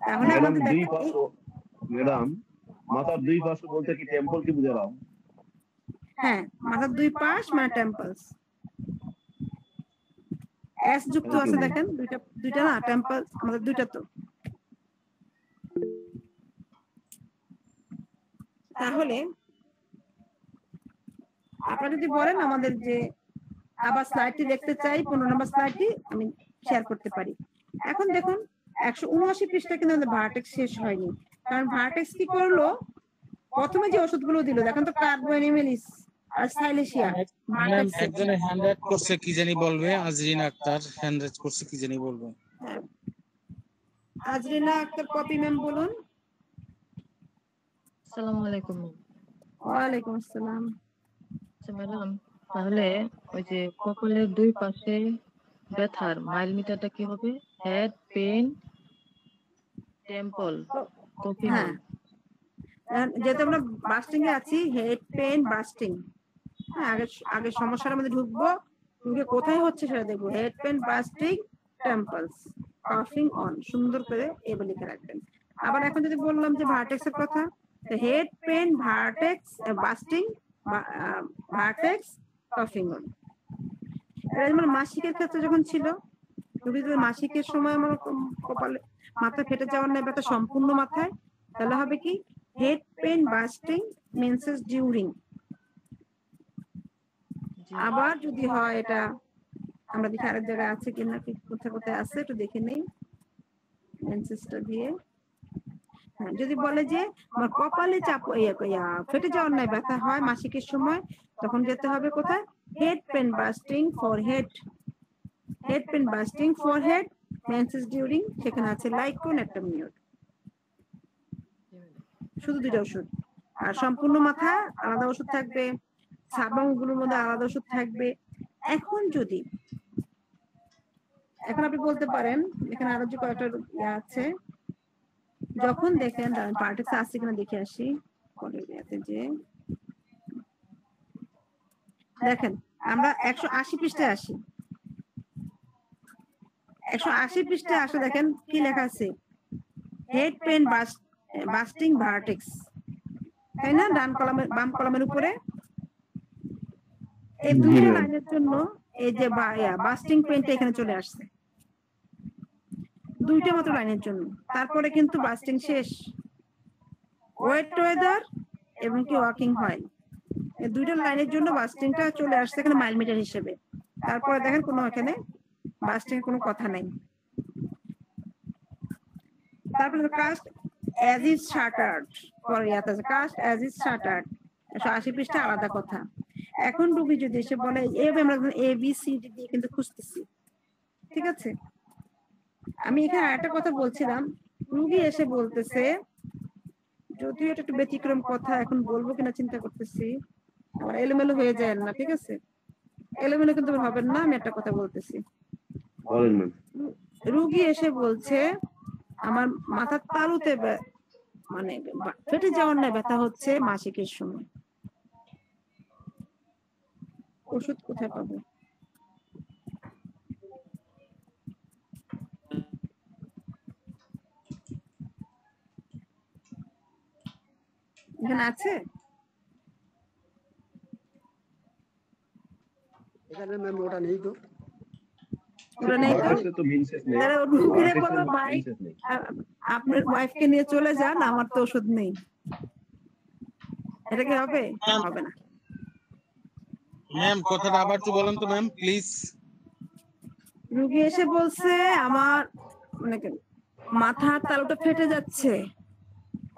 তাহলে আমাদের ম্যাডাম মাথার দুই পাশ বলতে কি টেম্পল কি বুঝালাম? হ্যাঁ, মাথার দুই পাশ মানে টেম্পলস। এস যুক্ত আছে দেখেন, দুইটা না টেম্পলস, আমাদের দুইটা তো। তাহলে আপনারা যদি বলেন আমাদের যে আবার স্লাইডটি দেখতে চাই, 15 নম্বর স্লাইডটি আমি শেয়ার করতে পারি। এখন দেখুন 179 পৃষ্ঠা কিন্তু আমাদের ভার্টেক্স শেষ হয়নি, কারণ ভার্টেক্স কি করলো, প্রথমে যে ওষুধগুলো দিল দেখেন তো, কার্বোনিমেলিস আর সাইলেশিয়া। ম্যাম একজনে হ্যান্ড রাইট করছে, কি জানি বলবে, আজরিন আক্তার হ্যান্ড রাইট করছে, কি জানি বলবে। আজরিনা আক্তার কপি ম্যাম বলুন। আসসালামু আলাইকুম। ওয়ালাইকুম আসসালাম। ম্যাডাম তাহলে ওই যে কপালের দুই পাশে ব্যথার মাইল মিটারটা কি হবে? হেড পেন টেম্পল কপি। হ্যাঁ, যেহেতু আমরা বাস্টিং এ আছি, হেড পেন বাস্টিং। হ্যাঁ, আগে সমস্যার মধ্যে ঢুকবো, কোথায় হচ্ছে সেটা দেখবো। হেড পেন বাস্টিং টেম্পলস কফিং অন, সুন্দর করে এভাবে লিখে রাখবেন। আবার এখন যদি বললাম যে ভার্টেক্সের কথা, head pain, vertex, bursting, vertex, কাফিং। এটা যেমন মাসিকের ক্ষেত্রে যখন ছিল, মাসিকের সময় আমার কপালে মাথা ফেটে যাওয়ার নাই ব্যথা সম্পূর্ণ মাথায়, তাহলে হবে কি head pain, bursting, menses during. আবার যদি হয় এটা, আমরা দেখি আরেক জায়গায় আছে কিনা, কোথায় কোথায় আছে একটু দেখে নেই মেন্সেসটা দিয়ে। হ্যাঁ, যদি বলে যে আমার কপালে চাপ ফেটে যাওয়ার নাই ব্যথা হয় মাসিকের সময়, তখন যেতে হবে কোথায়, head pain bursting for head, head pain bursting for head, menses during, সেখানে আছে লাইকোন একটা মিনিট। শুধু দুইটা ওষুধ, আর সম্পূর্ণ মাথা আলাদা ওষুধ থাকবে, সাবানগুলোর মধ্যে আলাদা ওষুধ থাকবে। এখন যদি এখন আপনি বলতে পারেন, এখানে আরো যে কয়েকটা আছে, যখন দেখেন পার্টেক্স আছে কিনা দেখে আসি, যে দেখেন আমরা 180 পৃষ্ঠায় আসি, 180 পৃষ্ঠায় আসে, দেখেন কি লেখা আছে, হেড পেন বাস্টিং ভার্টেক্স, তাই না? ডান কলামের বাম কলামের উপরে এই দুইটা লাইনের জন্য এই যে বাস্টিং পেনটা এখানে চলে আসছে, দুইটা মাত্র লাইনের জন্য। তারপরে কিন্তু বাস্টিং শেষ, ওয়েট ওয়েদার এবং কি ওয়াকিং হয়, এই দুইটা লাইনের জন্য বাস্টিংটা চলে আসছে এখানে মাইল মিটার হিসেবে। তারপরে দেখেন কোনো এখানে বাস্টিং কোনো কথা নাই। তারপরে কাস্ট অ্যাজ ইজ শাটার্ড, পরে আছে কাস্ট অ্যাজ ইজ শাটার্ড, 180 পৃষ্ঠা আলাদা কথা। এখন রুগী যদি এসে বলে, এইভাবে আমরা এ বি সি ডি দিয়ে কিন্তু খুঁজতেছি, ঠিক আছে? আমি এখানে আরেকটা কথা বলছিলাম, রুগী এসে বলতেছে, যদিও এটা একটু ব্যতিক্রম কথা, এখন বলবো কিনা চিন্তা করতেছি, আমার এলোমেলো হয়ে যায় না, ঠিক আছে? এলোমেলো কিন্তু হবে না, আমি একটা কথা বলতেছি। রুগী এসে বলছে আমার মাথার তালুতে মানে ফেটে যাওয়ার না ব্যথা হচ্ছে মাসিকের সময়, ওষুধ কোথায় পাবো? এখানে আছে? এখানে ম্যাম ওটা নেই তো, ওটা নেই তো, রুগীরে বলো ভাই আপনার ওয়াইফকে নিয়ে চলে যান, আমার তো ওষুধ নেই, এটা কি হবে? হবে না। ম্যাম কথাটা আবার একটু বলেন তো ম্যাম প্লিজ। রুগী এসে বলছে আমার মানে মাথার তালুটা ফেটে যাচ্ছে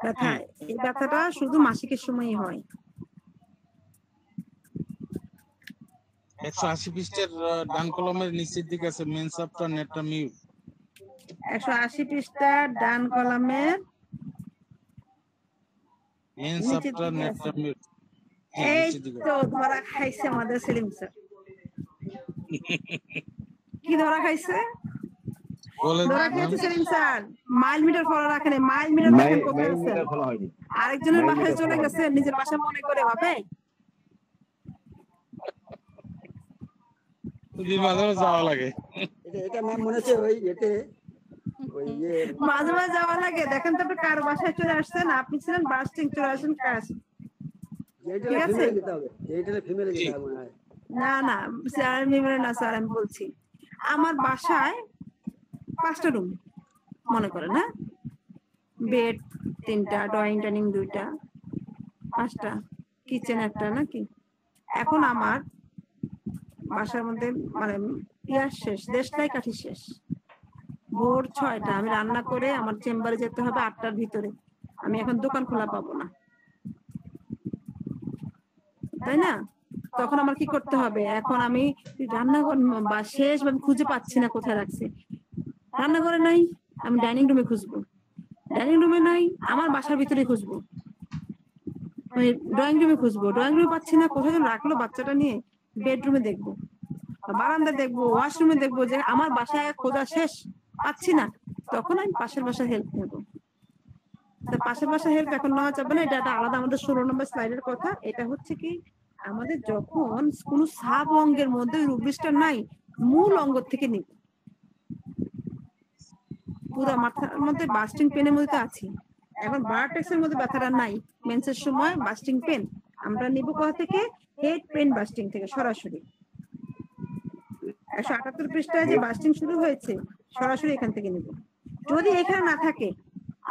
ব্যথা, এই ব্যথাটা শুধু মাসিকের সময়ই হয়। 180 পৃষ্ঠার ডান কলমের নিচের দিকে আছে মেন্স আফটার নেট্রামিউ। 180 পৃষ্ঠার ডান কলামের মেন্স আফটার নেট্রামিউ, এই তো ধরা খাইছে আমাদের সেলিম স্যার। কি ধরা খাইছে? ধরা খাইছে Selim sir, mile meter follow রাখেন, মাইল মিটার দেখেন কোথায় আছে, আরেকজনের বাসায় চলে গেছে, নিজের বাসা মনে করে হবে? যাওয়া লাগে, এটা ম্যাম মনে হচ্ছে ওই এতে মাঝে মাঝে যাওয়া লাগে। দেখেন তো কার বাসায় চলে আসছেন, আপনি ছিলেন বাস্টিং, চলে আসেন কাজ, ঠিক আছে? না না স্যার, মেমোরি না স্যার, আমি বলছি আমার বাসায় 5টা রুম মনে করেন, হ্যাঁ, বেড 3টা, ড্রয়িং ডাইনিং 2টা, 5টা, কিচেন একটা, নাকি? এখন আমার বাসার মধ্যে মানে ইয়ার শেষ, দেশটাই কাঠি শেষ, ভোর 6টা, আমি রান্না করে আমার চেম্বারে যেতে হবে 8টার ভিতরে, আমি এখন দোকান খোলা পাবো না, তাই না? তখন আমার কি করতে হবে? এখন আমি রান্নাঘর বা শেষ আমি খুঁজে পাচ্ছি না কোথায় রাখছি, রান্নাঘরে নাই, আমি ডাইনিং রুমে খুঁজবো, ডাইনিং রুমে নাই, আমার বাসার ভিতরে খুঁজবো, ড্রয়িং রুমে খুঁজবো, ড্রয়িং রুমে পাচ্ছি না, কোথায় যেন রাখলো বাচ্চাটা নিয়ে, বেডরুমে দেখবো, বারান্দা দেখবো, ওয়াশরুমে দেখবো, যে আমার বাসায় খোঁজা শেষ, পাচ্ছি না, তখন আমি পাশের বাসায় হেল্প নেবো। পাশের বাসায় হেল্প এখন নেওয়া যাবে না, এটা একটা আলাদা আমাদের 16 নম্বর স্লাইডের কথা। এটা হচ্ছে কি, আমাদের যখন কোন সাব অঙ্গের মধ্যে রুবিসটা নাই, মূল অঙ্গ থেকে নিব, পুরো মাথার মধ্যে বাস্টিং পেনের মধ্যে আছে, এখন ভার্টেক্সের মধ্যে ব্যথাটা নাই, মেন্সের সময় বাস্টিং পেন আমরা নিব কোথা থেকে? হেড পেন বাস্টিং থেকে সরাসরি। 178 পৃষ্ঠায় যে বাস্টিং শুরু হয়েছে সরাসরি এখান থেকে নিব। যদি এখানে না থাকে,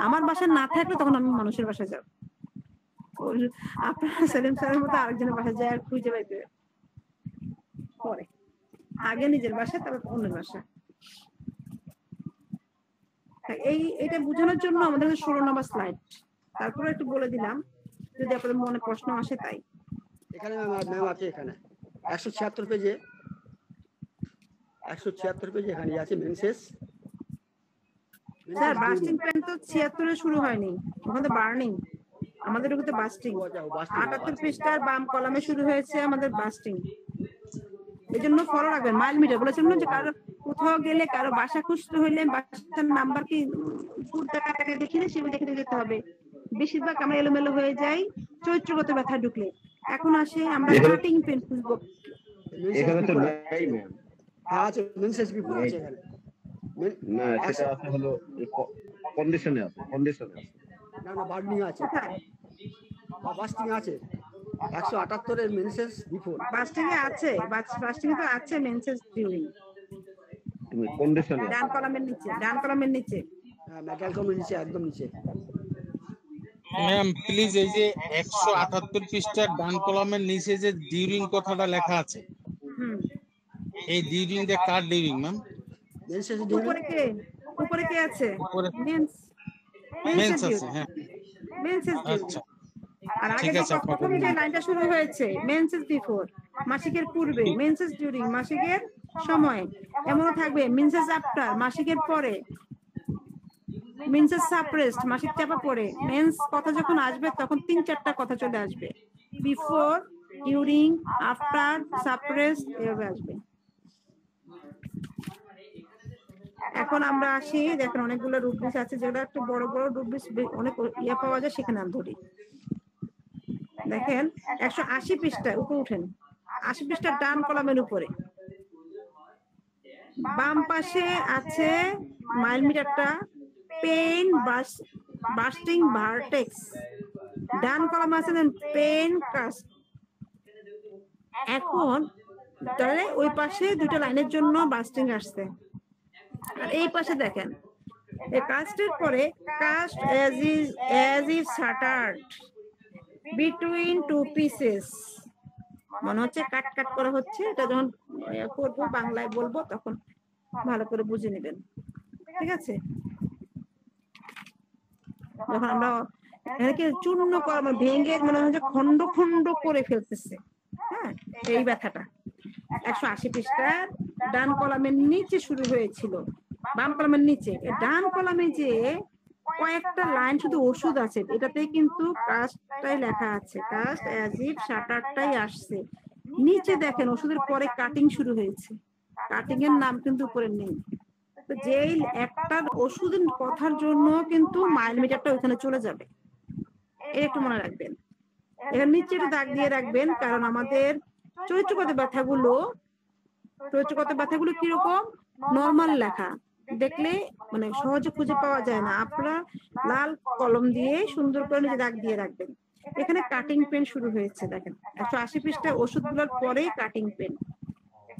আমার বাসায় না থাকলে তখন আমি মানুষের বাসায় যাব। আপনারা সেলিম স্যারের মতো আরেকজনের বাসায় যায় আর খুঁজে পাইবে পরে, আগে নিজের বাসায় তারপর অন্যের বাসায়। এটা বোঝানোর জন্য আমাদের 16 নম্বর স্লাইড, তারপরে একটু বলে দিলাম যদি আপনাদের মনে প্রশ্ন আসে। তাই এখানে ম্যাম আছে, এখানে 176 পেজে 176 পেজে এখানে আছে মেনসেস। স্যার বাস্টিং পেন তো 76 এ শুরু হয়নি, ওখানে তো বার্নিং, আমাদের ওখানে বাস্টিং 78 পৃষ্ঠার বাম কলামে শুরু হয়েছে আমাদের বাস্টিং। এই জন্য ফলো রাখবেন, মাইল মিটার বলেছিলাম না যে কারো কোথাও গেলে কারো বাসা খুঁজতে হইলে বাসার নাম্বার কি টাকা দেখিলে সেগুলো দেখে যেতে হবে। বেশিরভাগ আমরা এলোমেলো হয়ে যাই চৈত্রগত ব্যথা ঢুকলে। এখন আসে আমরা কাটিং পেন খুঁজবো। এখানে তো নাই ম্যাম। হ্যাঁ আছে, মেনসেস বিফোর আছে এখানে। না সেটা আছে হলো কন্ডিশনে আছে, কন্ডিশনে আছে। না না বার্নিং আছে, বাস্টিং আছে 178 এর মেনসেস বিফোর। বাস্টিং এ আছে, বাস্টিং এ তো আছে মেনসেস ডিউরিং। তুমি কন্ডিশনে ডান কলামের নিচে, ডান কলামের নিচে। হ্যাঁ মেটাল কমের নিচে, একদম নিচে। ম্যাম প্লিজ এই যে 178 পৃষ্ঠার ডান কলামের নিচে যে ডিউরিং কথাটা লেখা আছে, এই ডিউরিংটা কার ডিউরিং ম্যাম? মেনসেস উপরে কে আছে? উপরে মেন্স আছে। হ্যাঁ মেনসেস আচ্ছা আর আগে ঠিক যে আছে, প্রথম যে লাইনটা শুরু হয়েছে মেন্সেস বিফোর, মাসিকের পূর্বে, মেন্সেস ডিউরিং মাসিকের সময়, এমনও থাকবে মেন্সেস আফটার মাসিকের পরে, মেন্সেস সাপ্রেসড মাসিক চাপা পড়ে। মেন্স কথা যখন আসবে তখন 3-4টা কথা চলে আসবে, বিফোর, ডিউরিং, আফটার, সাপ্রেসড এভাবে আসবে। এখন আমরা আসি, দেখেন অনেকগুলো রুব্রিক্স আছে, যেগুলো একটু বড় বড় রুব্রিক্স অনেক ইয়ে পাওয়া যায়, সেখানে আমি ধরি। দেখেন 180 পৃষ্ঠায় উপরে উঠেন, 80 পৃষ্ঠার ডান কলামের উপরে বাম পাশে আছে মাইল মিটারটা, পেন বাস্টিং ভার্টেক্স, ডান কলাম আছে পেন কাস্ট। এখন তাহলে ওই পাশে দুটো লাইনের জন্য বাস্টিং আসছে, আর এই পাশে দেখেন এই কাস্টের পরে caste as is shattered between two pieces, মনে হচ্ছে কাট কাট করা হচ্ছে। এটা যখন করবো বাংলায় বলবো তখন ভালো করে বুঝে নেবেন, ঠিক আছে? যখন আমরা এটাকে চূর্ণ করা মানে ভেঙে মনে হচ্ছে খন্ড খন্ড করে ফেলতেছে, হ্যাঁ এই ব্যথাটা 180 পৃষ্ঠার ডান কলামের নিচে শুরু হয়েছিল, বাম কলামের নিচে। ডান কলামে যে কয়েকটা লাইন শুধু ওষুধ আছে, এটাতে কিন্তু কাস্টটাই লেখা আছে, কাস্ট অ্যাজ ইফ শাটারটাই আসছে। নিচে দেখেন ওষুধের পরে কাটিং শুরু হয়েছে, কাটিং এর নাম কিন্তু উপরে নেই। তো যেই একটা ওষুধের কথার জন্য কিন্তু মাইল মিটারটা ওখানে চলে যাবে, এটা একটু মনে রাখবেন। এখানে নিচে একটু দাগ দিয়ে রাখবেন, কারণ আমাদের চৈত্রগত ব্যথাগুলো কিরকম নরমাল লেখা দেখলে মানে সহজে খুঁজে পাওয়া যায় না, আপনারা লাল কলম দিয়ে সুন্দর করে নিচে দাগ দিয়ে রাখবেন। এখানে কাটিং পেন শুরু হয়েছে, দেখেন 180 পৃষ্ঠায় ওষুধগুলোর পরে কাটিং পেন।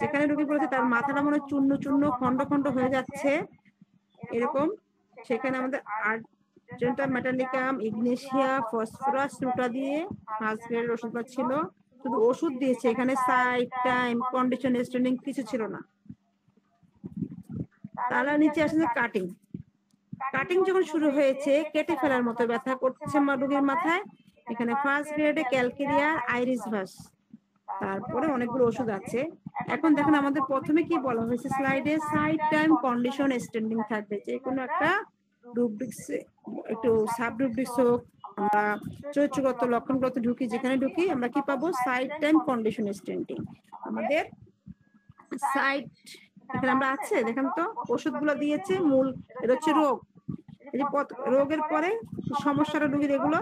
যেখানে রোগী বলেছে তার মাথাটা মনে চূর্ণ চূর্ণ খন্ড খন্ড হয়ে যাচ্ছে এরকম, সেখানে আমাদের আর্জেন্টা মেটালিকাম, ইগনেশিয়া, ফসফরাস রুটা দিয়ে ফার্স্ট গ্রেড ওষুধটা ছিল, শুধু ওষুধ দিয়েছে, এখানে সাইড টাইম কন্ডিশন স্ট্যান্ডিং কিছু ছিল না। তাহলে নিচে আসছে কাটিং। কাটিং যখন শুরু হয়েছে কেটে ফেলার মতো ব্যথা করছে আমার রোগীর মাথায়, এখানে ফার্স্ট গ্রেডে ক্যালকেরিয়ার, আইরিস ভাস, তারপরে অনেকগুলো ওষুধ আছে। এখন দেখেন আমাদের প্রথমে কি বলা হয়েছে স্লাইডে, সাইড টাইম কন্ডিশন স্ট্যান্ডিং থাকবে, যে কোনো একটা রুব্রিক্স একটু সাব রুব্রিক্স হোক, আমরা চৈত্রগত লক্ষণগত ঢুকি, যেখানে ঢুকি আমরা কি পাবো সাইড টাইম কন্ডিশন স্ট্যান্ডিং। আমাদের সাইড এখানে আমরা আছে দেখেন তো ওষুধগুলো দিয়েছে, মূল এটা হচ্ছে রোগ, এই যে রোগের পরে সমস্যাটা রোগীর এগুলো,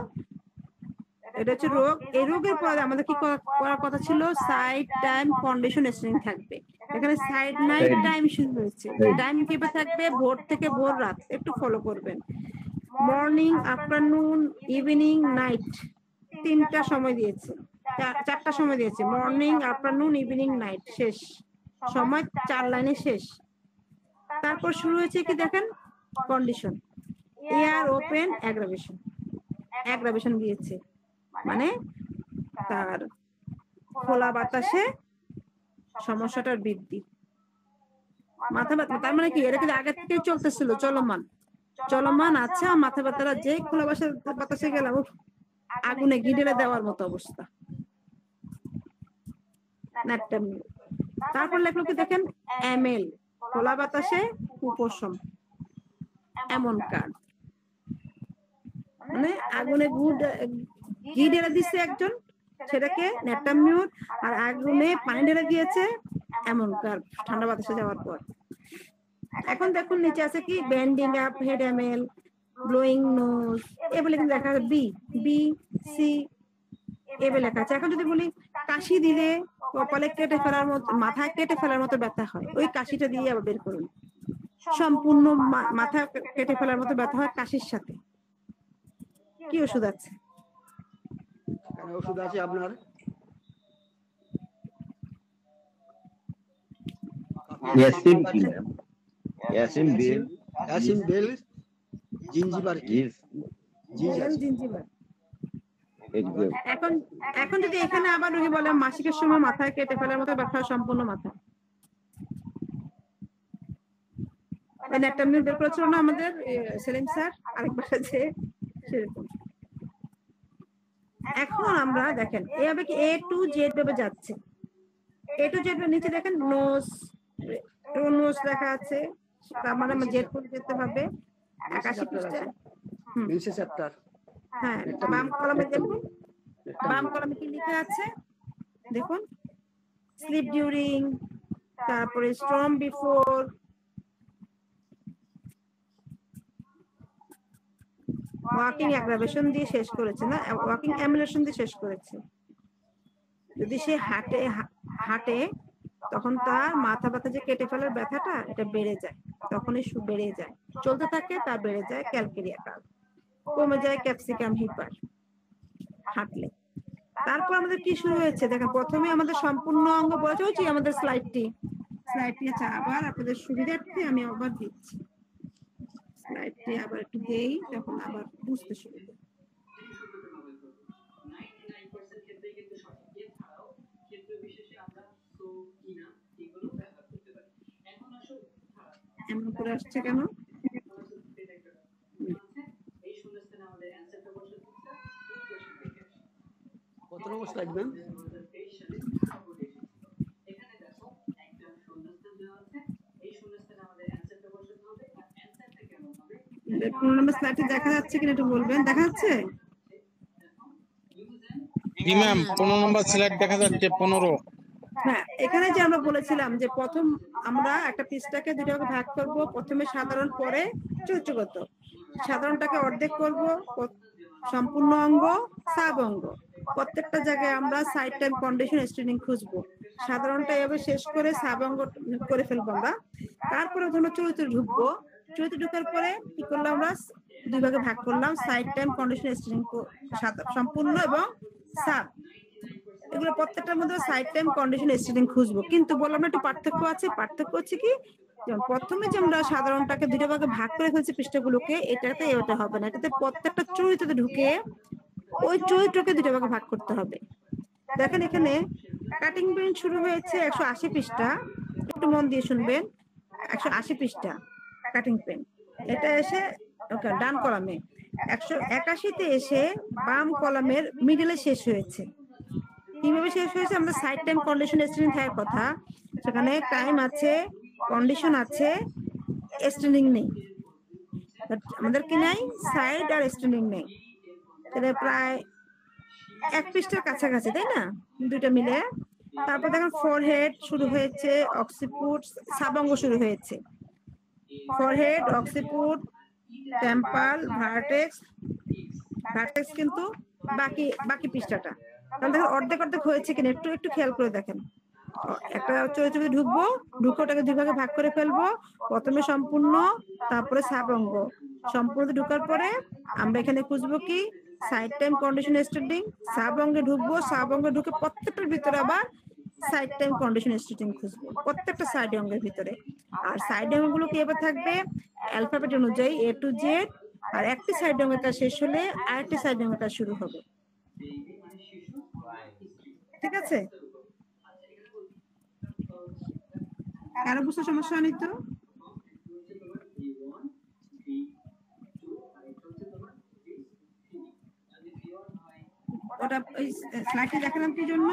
এটা হচ্ছে রোগ। এই রোগের পরে আমাদের কি করার কথা ছিল সাইড টাইম কন্ডিশন স্ট্যান্ডিং থাকবে। এখানে সাইড নাইট টাইম শুরু হয়েছে, টাইম কিভাবে থাকবে ভোর থেকে ভোর রাত, একটু ফলো করবেন। মর্নিং, আফটারনুন, ইভিনিং, নাইট, তিনটা সময় দিয়েছে, চারটা সময় দিয়েছে, মর্নিং, আফটারনুন, ইভিনিং, নাইট, শেষ সময় 4 লাইনে শেষ। তারপর শুরু হয়েছে কি দেখেন, condition, air open aggravation, aggravation দিয়েছে মানে তার খোলা বাতাসে সমস্যাটার বৃদ্ধি। মাথা ব্যথা তার মানে কি, এটা কিন্তু আগে থেকে চলতেছিল, চলমান চলমান আচ্ছা, মাথা ব্যথাটা যে খোলা বাতাসে গেলাম আগুনে গিডেলে দেওয়ার মতো অবস্থা। তারপর লেখলো কি দেখেন, এমএল খোলা বাতাসে কুপোষণ, এমন কাজ মানে আগুনে ঘি ঢেলে দিচ্ছে একজন, সেটাকে ন্যাটামিউট, আর আগুনে পানি ঢেলে দিয়েছে এমন কার ঠান্ডা বাতাসে যাওয়ার পর। এখন দেখুন নিচে আছে কি, বেন্ডিং আপ হেড এমএল, ব্লোয়িং নোজ, এগুলো কিন্তু লেখা আছে বি বি সি এভাবে লেখা আছে। এখন যদি বলি কাশি দিলে কপালে কেটে ফেলার মতো, মাথায় কেটে ফেলার মতো ব্যথা হয়, ওই কাশিটা দিয়ে আবার বের করুন। সম্পূর্ণ মাথা কেটে ফেলার মতো ব্যথা হয় কাশির সাথে, কি ওষুধ আছে? ওষুধ আছে আপনার অ্যাসিম কি ম্যাম? অ্যাসিম বেল, অ্যাসিম বেল, জিঞ্জিবার জিঞ্জিবার। এখন এখন যদি এখানে আবার রোগী বলে মাসিকের সময় মাথায় কেটে ফেলার মতো ব্যথা, সম্পূর্ণ মাথা, একটা মিনিট বের করেছিল না আমাদের সেলিম স্যার আরেকবার আছে সেরকম। এখন আমরা দেখেন এইভাবে কি এ টু জেড ভাবে যাচ্ছে, এ টু জেড নিচে দেখেন নোজ, নোজ লেখা আছে, তার মানে আমরা জেড করে যেতে হবে 81 পৃষ্ঠা। চ্যাপ্টার, হ্যাঁ বাম কলামে দেখুন, বাম কলামে কি লেখা আছে দেখুন, স্লিপ ডিউরিং, তারপরে স্টর্ম বিফোর, ওয়াকিং অ্যাগ্রাভেশন দিয়ে শেষ করেছে না, ওয়াকিং অ্যামুলেশন দিয়ে শেষ করেছে। যদি সে হাঁটে তখন তার মাথা ব্যথা যে কেটে ফেলার ব্যথাটা এটা বেড়ে যায়, তখনই বেড়ে যায়, চলতে থাকে তা বেড়ে যায় ক্যালকেরিয়া কার্ভ, কমে যায় ক্যাপসিকাম হিপার হাঁটলে। তারপর আমাদের কি শুরু হয়েছে দেখেন, প্রথমে আমাদের সম্পূর্ণ অঙ্গ বলা হচ্ছে, আমাদের স্লাইডটি আছে, আবার আপনাদের সুবিধার্থে আমি আবার দিচ্ছি স্লাইডটি, আবার একটু দেই তখন আবার বুঝতে সুবিধা। এমন করে আসছে কেন? কত নম্বর স্লাইড ম্যাম? দেখা যাচ্ছে কিনা একটু বলবেন, দেখা যাচ্ছে? জি ম্যাম 15 নম্বর স্লাইড দেখা যাচ্ছে, 15। হ্যাঁ, এখানে যে আমরা বলেছিলাম যে প্রথম আমরা একটা পৃষ্ঠাকে দুটো ভাগে ভাগ করব, প্রথমে সাধারণ, পরে চরিত্রগত। সাধারণটাকে অর্ধেক করব, সম্পূর্ণ অঙ্গ, সাব অঙ্গ, প্রত্যেকটা জায়গায় আমরা সাইড টাইম কন্ডিশন স্ট্রেনিং খুঁজবো। সাধারণটা এভাবে শেষ করে সাব অঙ্গ করে ফেলবো আমরা। তারপরে ধরো চরিত্রে ঢুকবো, চরিত্রে ঢুকার পরে কি করলাম, আমরা দুই ভাগে ভাগ করলাম, সাইড টাইম কন্ডিশন স্ট্রেনিং সম্পূর্ণ এবং সাব, এগুলো প্রত্যেকটার মধ্যে সাইড টাইম কন্ডিশন স্ট্রেনিং খুঁজবো। কিন্তু বললাম না একটু পার্থক্য আছে, পার্থক্য হচ্ছে কি, যেমন প্রথমে যে আমরা সাধারণটাকে দুটো ভাগে ভাগ করে ফেলছি পৃষ্ঠাগুলোকে, এটাতে এটা হবে না, এটাতে প্রত্যেকটা চরিত্রতে ঢুকে ওই চরিত্রকে দুটো ভাগে ভাগ করতে হবে। দেখেন এখানে কাটিং পেন শুরু হয়েছে 180 পৃষ্ঠা, একটু মন দিয়ে শুনবেন, 180 পৃষ্ঠা কাটিং পেন, এটা এসে ডান কলামে 181-তে এসে বাম কলামের মিডলে শেষ হয়েছে। কিভাবে শেষ হয়েছে, আমরা সাইড টাইম কন্ডিশন স্ট্রেনিং থাকার কথা, সেখানে টাইম আছে, কন্ডিশন আছে, স্ট্রেনিং নেই, আমাদের কি নাই, সাইড আর স্ট্রেনিং নেই, এটা প্রায় 1 পৃষ্ঠার কাছাকাছি, তাই না দুইটা মিলে। তারপর দেখেন ফরহেড শুরু হয়েছে, অক্সিপুট, সাবঙ্গ শুরু হয়েছে, ফরহেড, অক্সিপুট, টেম্পাল, ভার্টেক্স, ভার্টেক্স কিন্তু বাকি পৃষ্ঠাটা, তাহলে দেখেন অর্ধেক অর্ধেক হয়েছে কিনা একটু একটু খেয়াল করে দেখেন। একটা চরিত্রে ঢুকবো, ঢুকে ওটাকে দুই ভাগে ভাগ করে ফেলবো, প্রথমে সম্পূর্ণ, তারপরে সাব অঙ্গ, সম্পূর্ণ ঢোকার পরে আমরা এখানে খুঁজবো কি side time condition starting, sub অঙ্গে ঢুকবো, সাব অঙ্গে ঢুকে প্রত্যেকটার ভিতরে আবার সাইড টাইম কন্ডিশন স্টার্টিং খুঁজবো প্রত্যেকটা সাইড অঙ্গের ভিতরে। আর সাইড অঙ্গগুলো কি এবার থাকবে অ্যালফাবেট অনুযায়ী A to Z, আর একটি সাইড অঙ্গের কাজ শেষ হলে আরেকটি সাইড অঙ্গের কাজ শুরু হবে। ঠিক আছে, কারো বুঝতে সমস্যা নেই তো? ওটা ওই স্লাইডে দেখালাম কি জন্য,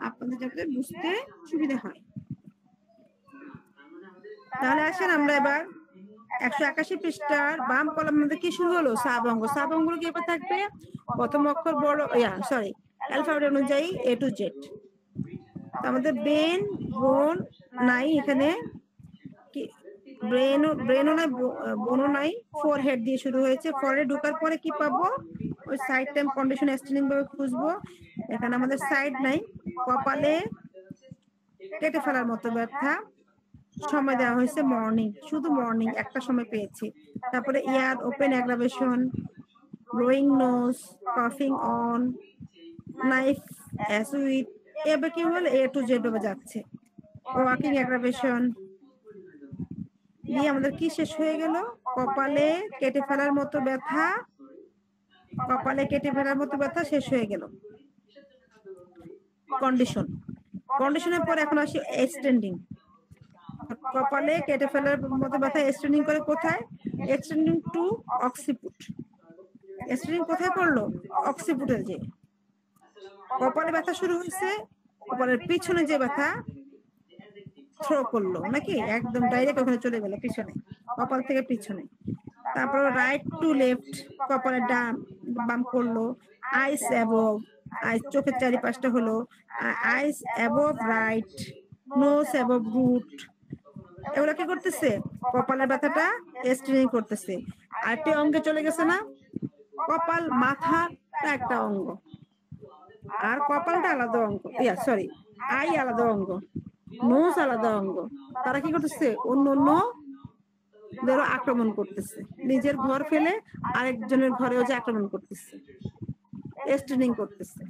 আপনাদের যাতে বুঝতে সুবিধা হয়। তাহলে আসেন আমরা এবার 181 পৃষ্ঠার বাম কলাম মধ্যে কি শুরু হলো সাব অঙ্গ। সাব অঙ্গগুলো কি এবার থাকবে প্রথম অক্ষর বড় অ্যালফাবেট অনুযায়ী A to Z। আমাদের ব্রেন বোন নাই এখানে, ব্রেনও নাই বোনও নাই, ফোরহেড দিয়ে শুরু হয়েছে। ফোরহেড ঢোকার পরে কি পাবো ওই সাইড টাইম কন্ডিশন স্টেনিং ভাবে খুঁজবো। এখানে আমাদের সাইড নাই, কপালে কেটে ফেলার মতো ব্যথা, সময় দেওয়া হয়েছে মর্নিং, শুধু মর্নিং একটা সময় পেয়েছি। তারপরে ear open aggravation, blowing nose, কফিং অন, নাইফ অ্যাসুইট, এবার কি হলো A to Z ভাবে যাচ্ছে। ওয়াকিং অ্যাগ্রাভেশন দিয়ে আমাদের কি শেষ হয়ে গেল কপালে কেটে ফেলার মতো ব্যথা, কপালে কেটে ফেলার মতো ব্যথা শেষ হয়ে গেল কন্ডিশন। কন্ডিশনের পর এখন আসি এক্সটেন্ডিং। কপালে কেটে ফেলার মতো ব্যথা এক্সটেন্ডিং করে কোথায়, এক্সটেন্ডিং টু অক্সিপুট। এক্সটেন্ডিং কোথায় করলো অক্সিপুটের যে কপালে ব্যথা শুরু হয়েছে, কপালের পিছনে যে ব্যথা থ্রো করলো নাকি একদম ডাইরেক্ট ওখানে চলে গেল পিছনে, কপাল থেকে পিছনে। তারপর রাইট টু লেফট, কপালে ডান বাম করলো। আইস অ্যাবভ, আইস চোখের চারিপাশটা হলো eyes above right, nose above root. এগুলো কি করতেছে কপালের ব্যথাটা স্ট্রেনিং করতেছে। আরেকটি অঙ্গে চলে গেছে না, কপাল মাথাটা একটা অঙ্গ আর কপালটা আলাদা অঙ্গ, আই আলাদা অঙ্গ, নোজ আলাদা অঙ্গ। তারা কি করতেছে অন্য অন্য আক্রমণ করতেছে, নিজের ঘর ফেলে আরেকজনের ঘরেও যে আক্রমণ করতেছে, স্ট্রেনিং করতেছে।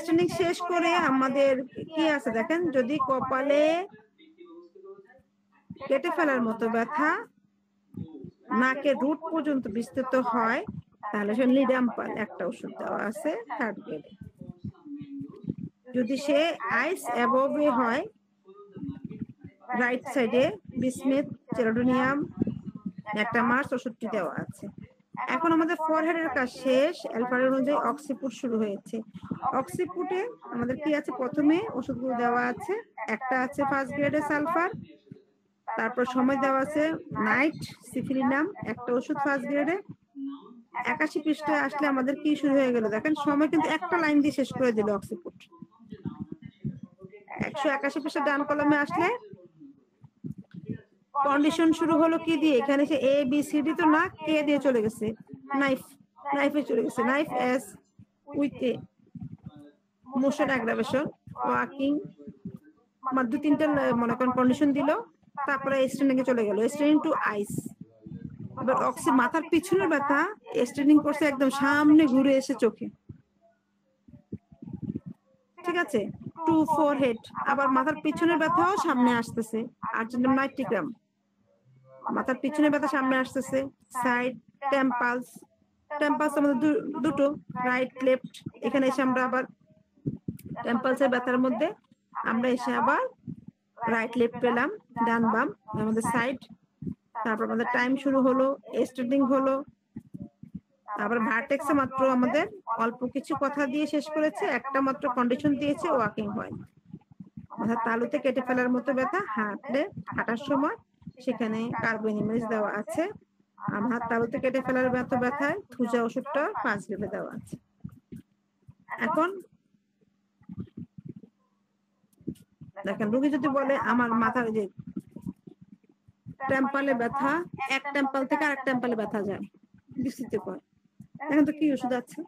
স্ট্রেনিং শেষ করে আমাদের কি আছে দেখেন, যদি কপালে কেটে ফেলার মতো ব্যথা নাকের রুট পর্যন্ত বিস্তৃত হয় তাহলে সে লিডাম্পাল একটা ওষুধ দেওয়া আছে থার্ড গ্রেডে। যদি সে আইস অ্যাবভে হয় রাইট সাইডে বিসমিথ চেরোডোনিয়াম একটা মাস ওষুধটি দেওয়া আছে। এখন আমাদের ফরহেডের কাজ শেষ, অ্যালফাবেট অনুযায়ী অক্সিপুট শুরু হয়েছে। অক্সিপুটে আমাদের কি আছে প্রথমে ওষুধগুলো দেওয়া আছে, একটা আছে ফার্স্ট গ্রেডে সালফার, তারপর সময় দেওয়া আছে নাইট সিফিলিনাম একটা ওষুধ ফার্স্ট গ্রেডে। 81 পৃষ্ঠায় আসলে আমাদের কি শুরু হয়ে গেল দেখেন, সময় কিন্তু একটা লাইন দিয়ে শেষ করে দিল অক্সিপুট। 181 পৃষ্ঠা ডান কলমে আসলে কন্ডিশন শুরু হলো কি দিয়ে, এখানে সে A B C D তো না, কে দিয়ে চলে গেছে নাইফে চলে গেছে। Knife S with a motion aggravation walking, আমার 2-3টা মনে করেন কন্ডিশন দিল। তারপরে স্ট্রেনিং এ চলে গেল, স্ট্রেনিং টু আইস। এবার মাথার পিছনের ব্যথা স্ট্রেনিং করছে একদম সামনে ঘুরে এসে চোখে, ঠিক আছে। টু ফোরহেড, আবার মাথার পিছনের ব্যথাও সামনে আসতেছে, আর্জেন্টাম নাইট্রিগ্রাম, মাথার পিছনের ব্যথা সামনে আসতেছে। সাইড টেম্পালস, টেম্পালস আমাদের দুটো রাইট লেফট, এখানে এসে আমরা আবার টেম্পালসের ব্যথার মধ্যে আমরা এসে আবার রাইট লেফট পেলাম, ডান বাম আমাদের সাইড। তারপর আমাদের টাইম শুরু হলো, স্টার্টিং হলো। তারপর ভার্টেক্সে মাত্র আমাদের অল্প কিছু কথা দিয়ে শেষ করেছে, একটা মাত্র কন্ডিশন দিয়েছে ওয়াকিং হয়। অর্থাৎ তালুতে কেটে ফেলার মতো ব্যথা, হাঁটার সময় সেখানে কার্বোনিমেজ দেওয়া আছে। আমার তালুতে কেটে ফেলার মতো ব্যথায় থুজা ওষুধটা 5 গ্রেডে দেওয়া আছে। এখন দেখেন রোগী যদি বলে আমার মাথার যে টেম্পালে ব্যথা, এক টেম্পাল থেকে আরেক টেম্পালে ব্যথা যায় বিস্তৃত করে, এখন তো কি ওষুধ আছে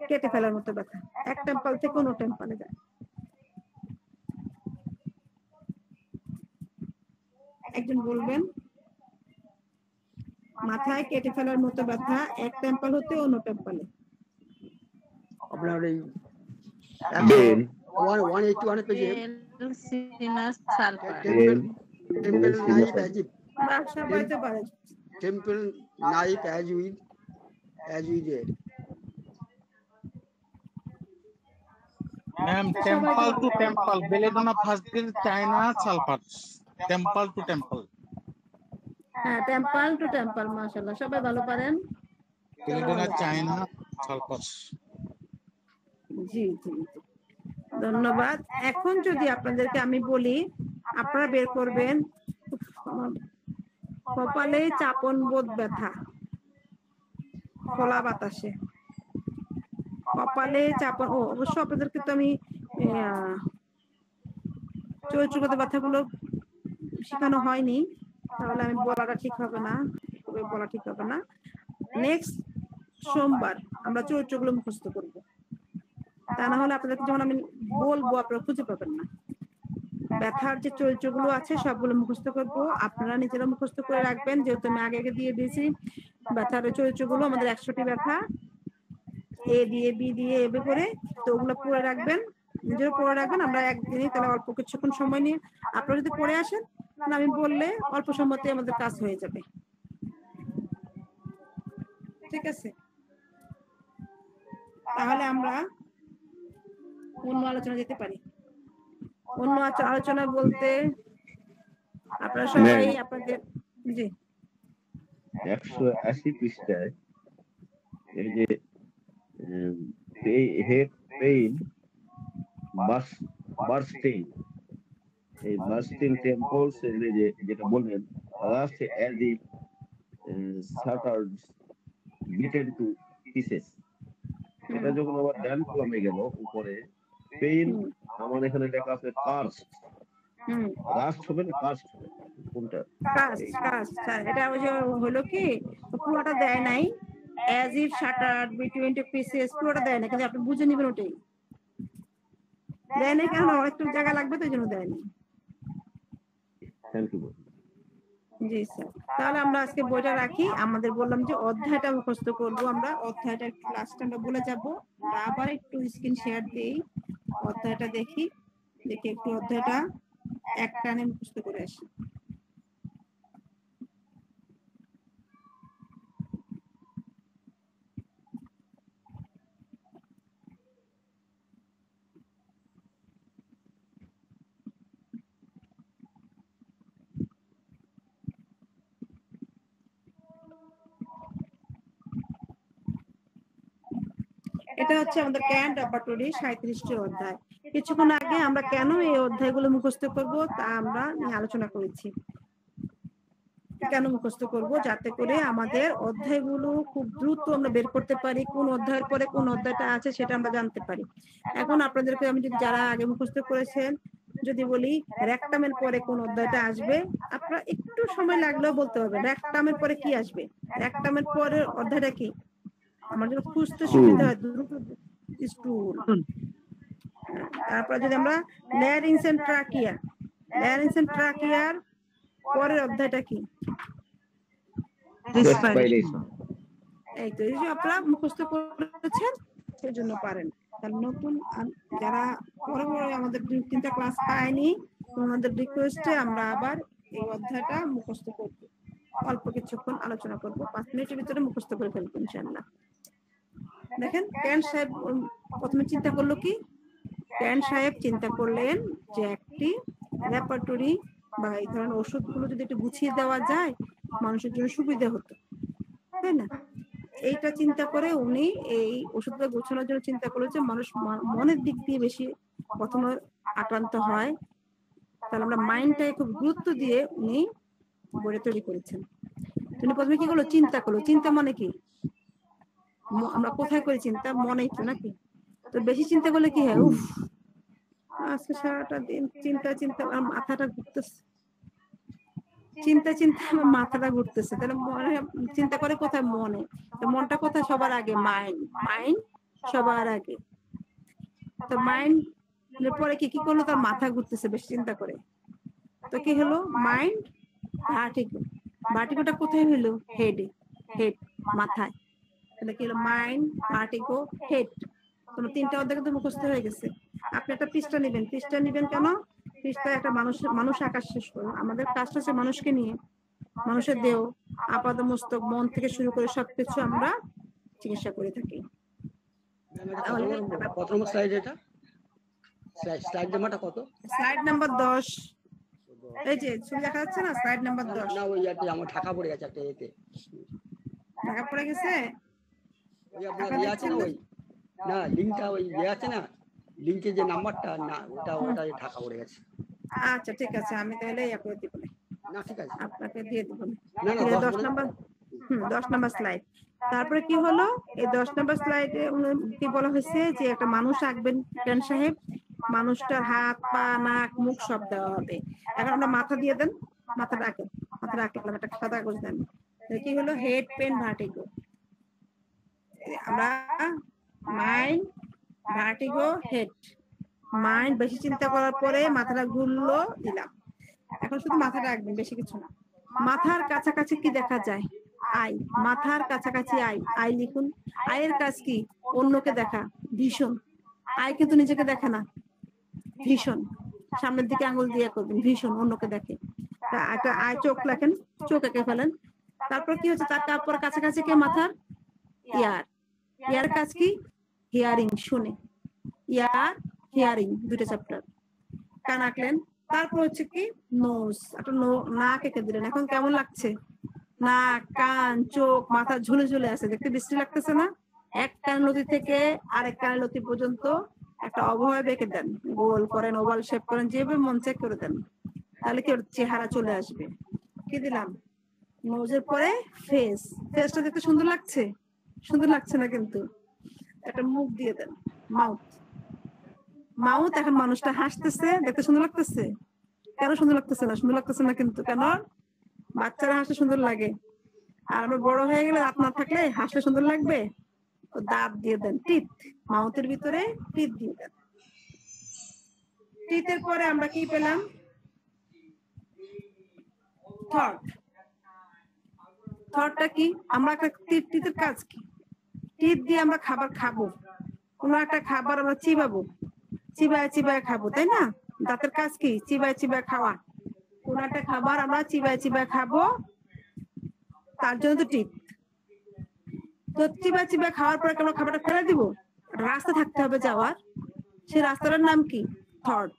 কেটে ফেলার মতো ব্যথা, এক টেম্পাল থেকে অন্য টেম্পালে যায়। একজন বলবেন মাথায় কেটে ফেলার মতো ব্যথা, এক টেম্পল হতে অন্য টেম্পলে। আপনার এই বেল 181 পেজে সিনাস সালফার টেম্পল বেল নাইফ সিনাস অ্যাজ ইফ বাহ, সবাই তো পারে। Temple knife as with ma'am temple to temple, belladonna first দিন china sulphur, temple to temple. হ্যাঁ, টেম্পল টু টেম্পল, মাশাআল্লাহ সবাই ভালো পারেন। Belladonna china sulphur. জি জি জি, ধন্যবাদ। এখন যদি আপনাদেরকে আমি বলি, আপনারা বের করবেন কপালে চাপন বোধ ব্যথা, খোলা বাতাসে কপালে চাপন। অবশ্য আপনাদেরকে তো আমি চরিত্রগত ব্যথাগুলো শেখানো হয়নি, তাহলে আমি বলাটা ঠিক হবে না, বলা ঠিক হবে না। নেক্সট সোমবার আমরা চরিত্রগুলো মুখস্থ করব, তা না হলে আপনাদেরকে যখন আমি বলবো আপনারা খুঁজে পাবেন না। ব্যথার যে চরিত্রগুলো আছে সবগুলো মুখস্থ করব, আপনারা নিজেরা মুখস্থ করে রাখবেন, যেহেতু আমি আগে দিয়ে দিয়েছি ব্যথার চরিত্রগুলো। আমাদের 100টি ব্যথা, এ দিয়ে বি দিয়ে এভাবে করে, তো ওগুলো পড়ে রাখবেন, নিজেরা পড়ে রাখবেন। আমরা একদিনই তাহলে অল্প কিছুক্ষণ সময় নিয়ে আপনারা যদি পড়ে আসেন, তাহলে আমি বললে অল্প সময়তে আমাদের কাজ হয়ে যাবে। ঠিক আছে, তাহলে আমরা অন্য আলোচনা যেতে পারি। অন্য আলোচনা বলতে আপনারা সবাই আপনাদের জি 180 পৃষ্ঠায় এই যে হেড পেইন বার্স্টিং, এই বার্স্টিং টেম্পলস যেটা বললেন, burst as if shattered beaten to pieces, এটা যখন আবার ডান কলামে গেল উপরে, পেইন আমার এখানে লেখা আছে কার্স্ট, রাস্ট হবে না কার্স্ট হবে, কোনটা? এটা হলো কি, পুরোটা দেয় নাই, as if shattered between two pieces, পুরোটা দেয় না, কিন্তু আপনি বুঝে নেবেন ওটাই দেয় নাই, কারণ একটু জায়গা লাগবে তো, এই জন্য দেয় নাই। Thank you. জি স্যার, তাহলে আমরা আজকে বইটা রাখি। আমাদের বললাম যে অধ্যায়টা মুখস্থ করব, আমরা অধ্যায়টা একটু লাস্টে আমরা বলে যাব, আবার একটু স্ক্রিন শেয়ার দেই, অধ্যায়টা দেখি, দেখি একটু অধ্যায়টা এক টানে মুখস্থ করে আসি। এটা হচ্ছে আমাদের ক্যান্ট অপারেটরি 37টি অধ্যায়। কিছুক্ষণ আগে আমরা কেন এই অধ্যায়গুলো মুখস্থ করব তা আমরা আলোচনা করেছি। কেন মুখস্থ করব? যাতে করে আমাদের অধ্যায়গুলো খুব দ্রুত আমরা বের করতে পারি, কোন অধ্যায়ের পরে কোন অধ্যায়টা আছে সেটা আমরা জানতে পারি। এখন আপনাদেরকে আমি যদি যারা আগে মুখস্থ করেছেন যদি বলি রেকটামের পরে কোন অধ্যায়টা আসবে, আপনারা একটু সময় লাগলেও বলতে হবে রেকটামের পরে কি আসবে, রেকটামের পরে অধ্যায়টা কি, আমার জন্য খুঁজতে সুবিধা হয়, স্টুল। তারপরে যদি আমরা larynx and trachea, larynx and ট্রাকিয়ার পরের অধ্যায়টা কি, এই তো এই যে আপনারা মুখস্থ করেছেন সেজন্য পারেন। তাহলে নতুন যারা পরে পরে আমাদের 2-3টা ক্লাস পায়নি, ওনাদের রিকোয়েস্টে আমরা আবার এই অধ্যায়টা মুখস্থ করব, অল্প কিছুক্ষণ আলোচনা করব, 5 মিনিটের ভিতরে মুখস্থ করে ফেলবো ইনশাআল্লাহ। দেখেন ক্যান্ট সাহেব প্রথমে চিন্তা করলো কি, ক্যান্ট সাহেব চিন্তা করলেন যে একটি রেপার্টরি বা এই ধরনের ওষুধগুলো যদি একটু গুছিয়ে দেওয়া যায় মানুষের জন্য সুবিধা হতো, তাই না? এইটা চিন্তা করে উনি এই ওষুধগুলো গোছানোর জন্য চিন্তা করলো যে মানুষ মনের দিক দিয়ে বেশি প্রথমে আক্রান্ত হয়, তাহলে আমরা মাইন্ডটাকে খুব গুরুত্ব দিয়ে উনি বই তৈরি করেছেন। উনি প্রথমে কি করলো, চিন্তা করলো। চিন্তা মানে কি, আমরা কোথায় করি চিন্তা, মনেই তো নাকি? তো বেশি চিন্তা করলে কি হয়, উফ আজকে সারাটা দিন চিন্তা চিন্তা মাথাটা ঘুরতেছে, চিন্তা চিন্তা আমার মাথাটা ঘুরতেছে। তাহলে মনে চিন্তা করে কোথায়, মনে। তো মনটা কোথায়, সবার আগে মাইন্ড, মাইন্ড সবার আগে। তো মাইন্ড পরে কি করলো, তার মাথা ঘুরতেছে বেশি চিন্তা করে, তো কি হলো, মাইন্ড ভার্টিগো, ভার্টিগোটা কোথায় হইলো? হেডে, হেড মাথায়। এটা কি হলো? Mind, vertigo, head. তোমার 3টা অধ্যায় কিন্তু মুখস্থ হয়ে গেছে। আপনি একটা পৃষ্ঠা নেবেন। পৃষ্ঠা নেবেন কেন? পৃষ্ঠায় একটা মানুষ আঁকা শেষ করুন। আমাদের কাজটা হচ্ছে মানুষকে নিয়ে, মানুষের দেহ, আপাদ মস্তক, মন থেকে শুরু করে সবকিছু আমরা চিকিৎসা করে থাকি। কত নম্বর স্লাইড এটা? স্লাইড নাম্বারটা কত? Slide number 10। এই যে ছবি দেখা যাচ্ছে না? Slide number 10। না ওই একটা আমার ঢাকা পড়ে গেছে একটা এতে। ঢাকা পড়ে গেছে? ওই আপনার ইয়ে আছে না ওই, না লিঙ্কটা ওই ইয়ে আছে না, লিঙ্কের যে নাম্বারটা, না ওটা ঢাকা পড়ে গেছে। আচ্ছা ঠিক আছে, আমি তাহলে ইয়া করে দিব, না ঠিক আছে, আপনাকে দিয়ে দিব। না না 10 নাম্বার, 10 নাম্বার স্লাইড। তারপরে কি হলো? এই 10 নাম্বার স্লাইডে কি বলা হয়েছে যে একটা মানুষ আঁকবেন কেন সাহেব, মানুষটার হাত, পা, নাক, মুখ সব দেওয়া হবে। এখন আমরা মাথা দিয়ে দেন, মাথা রাখেন, মাথা রাখলাম, একটা সাদা কাগজ দেন। কি হলো? Head, pain, vertigo. আমরা মাইন্ড, ভার্টিগো, হেড। মাইন্ড বেশি চিন্তা করার পরে মাথাটা ঘুরলো, দিলাম। এখন শুধু মাথাটা রাখবেন, বেশি কিছু না। মাথার কাছাকাছি কি দেখা যায়? আই। মাথার কাছাকাছি আই, আই লিখুন। আয়ের কাজ কি? অন্যকে দেখা, ভীষণ। আই কিন্তু নিজেকে দেখে না, ভীষণ। সামনের দিকে আঙুল দিয়ে করবেন, ভীষণ, অন্যকে দেখে। একটা আই, চোখ লেখেন, চোখ এঁকে ফেলেন। তারপর কি হচ্ছে? তারপর কাছাকাছি কে? মাথার ইয়ার। ইয়ার কাজ কি? হিয়ারিং, শুনে। ইয়ার, হিয়ারিং, 2টা চ্যাপ্টার। কান আঁকলেন। তারপর হচ্ছে কি? নোজ, একটা নাক এঁকে দিলেন। এখন কেমন লাগছে? নাক, কান, চোখ, মাথা ঝুলে ঝুলে আছে, দেখতে বিশ্রী লাগতেছে না? এক কান লতি থেকে আরেক কান লতি পর্যন্ত একটা অবয়ব এঁকে দেন, গোল করেন, ওভাল শেপ করেন, যেভাবে মন চেক করে দেন, তাহলে কি ওর চেহারা চলে আসবে। কি দিলাম? নোজের পরে ফেস। ফেসটা দেখতে সুন্দর লাগছে? সুন্দর লাগছে না কিন্তু। একটা মুখ দিয়ে দেন, মাউথ। মাউথ। এখন মানুষটা হাসতেছে, দেখতে সুন্দর লাগতেছে? কেন সুন্দর লাগতেছে না? সুন্দর লাগতেছে না কিন্তু কেন? বাচ্চারা হাসলে সুন্দর লাগে, আর আমরা বড় হয়ে গেলে দাঁত না থাকলে হাসলে সুন্দর লাগবে? তো দাঁত দিয়ে দেন, টিথ। মাউথের ভিতরে টিথ দিয়ে দেন। টিথের পরে আমরা কি পেলাম? থট। থটটা কি? আমরা একটা টিথের কাজ কি? টিথ দিয়ে আমরা খাবার খাবো, কোনো একটা খাবার আমরা চিবাবো, চিবায় চিবায় খাবো, তাই না? দাঁতের কাজ কি? চিবায় চিবায় খাওয়া। কোন একটা খাবার আমরা চিবায় চিবায় খাবো, তার জন্য তো টিপ। তো চিবায় চিবায় খাওয়ার পরে কেন খাবারটা ফেলে দিব? রাস্তা থাকতে হবে যাওয়ার, সেই রাস্তাটার নাম কি? থট।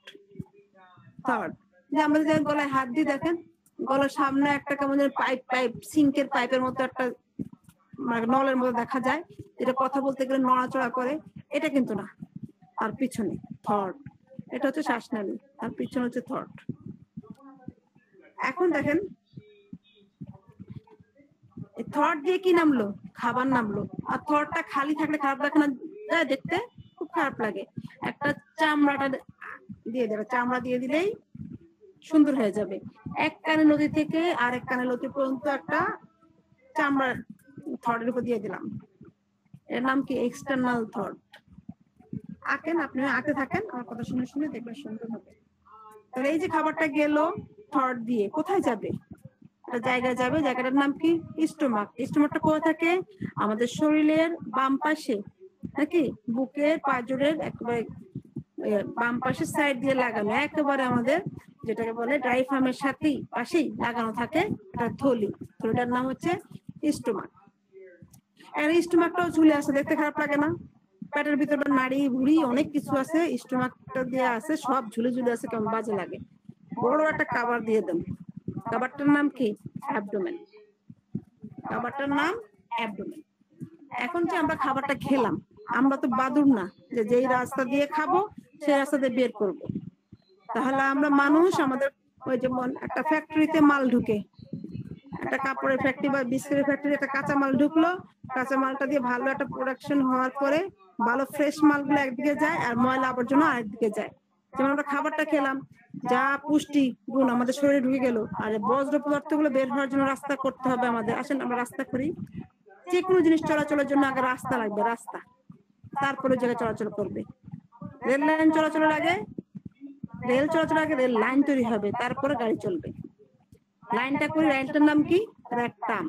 থট। যে আমরা যদি গলায় হাত দিয়ে দেখেন, গলার সামনে একটা কেমন পাইপ, সিঙ্কের পাইপের মতো একটা নলের মতো দেখা যায়, যেটা কথা বলতে গেলে নড়াচড়া করে। এটা কিন্তু না, আর পিছনে থট। এটা হচ্ছে শ্বাসনালী, আর পিছনে হচ্ছে থট। এখন দেখেন, থট দিয়ে কি নামলো? খাবার নামলো। আর থটটা খালি থাকলে খারাপ লাগে না? দেখতে খুব খারাপ লাগে। একটা চামড়াটা দিয়ে দেবে, চামড়া দিয়ে দিলেই সুন্দর হয়ে যাবে। এক কানে নদী থেকে আরেক কানে নদী পর্যন্ত একটা চামড়া থটের উপর দিয়ে দিলাম। এর নাম কি? External thought. আঁকেন, আপনি আঁকতে থাকেন, আমার কথা শুনে শুনে দেখবেন সুন্দর হবে। তাহলে এই যে খাবারটা গেল থট দিয়ে, কোথায় যাবে? একটা জায়গায় যাবে, জায়গাটার নাম কি? স্টোমাক। স্টোমাকটা কোথায় থাকে? আমাদের শরীরের বাম পাশে, নাকি বুকের পাঁজরের একেবারে বাম পাশের সাইড দিয়ে লাগানো, একেবারে আমাদের যেটাকে বলে ডায়াফ্রামের সাথেই পাশেই লাগানো থাকে একটা থলি। থলিটার নাম হচ্ছে স্টোমাক। আর স্টোমাকটাও ঝুলে আছে, দেখতে খারাপ লাগে না? পেটের ভিতরে নাড়ি ভুড়ি অনেক কিছু আছে, স্টোমাকটা দিয়ে আছে, সব ঝুলে ঝুলে আছে, কেমন বাজে লাগে। বড় একটা খাবার দিয়ে দেন। খাবারটার নাম কি? অ্যাবডোমেন। খাবারটার নাম অ্যাবডোমেন। এখন যে আমরা খাবারটা খেলাম, আমরা তো বাদুড় না যে যেই রাস্তা দিয়ে খাবো সেই রাস্তা দিয়ে বের করবো। তাহলে আমরা মানুষ, আমাদের ওই যেমন একটা ফ্যাক্টরিতে মাল ঢুকে, একটা কাপড়ের ফ্যাক্টরি বা বিস্কুটের ফ্যাক্টরি, একটা কাঁচা মাল ঢুকলো, কাঁচা মালটা দিয়ে ভালো একটা প্রোডাকশন হওয়ার পরে ভালো ফ্রেশ মালগুলো একদিকে যায় আর ময়লা আবর্জনা আরেকদিকে যায়। যেমন আমরা খাবারটা খেলাম, যা পুষ্টি গুণ আমাদের শরীরে ঢুকে গেল, আর বজ্র পদার্থ গুলো বের হওয়ার জন্য রাস্তা করতে হবে আমাদের। আসেন আমরা রাস্তা করি। যে কোনো জিনিস চলাচলের জন্য আগে রাস্তা লাগবে, রাস্তা, তারপরে জায়গায় চলাচল করবে। রেল লাইন চলাচলের আগে, রেল চলাচলের আগে রেল লাইন তৈরি হবে, তারপরে গাড়ি চলবে। লাইনটা করি, লাইনটার নাম কি? রেকটাম।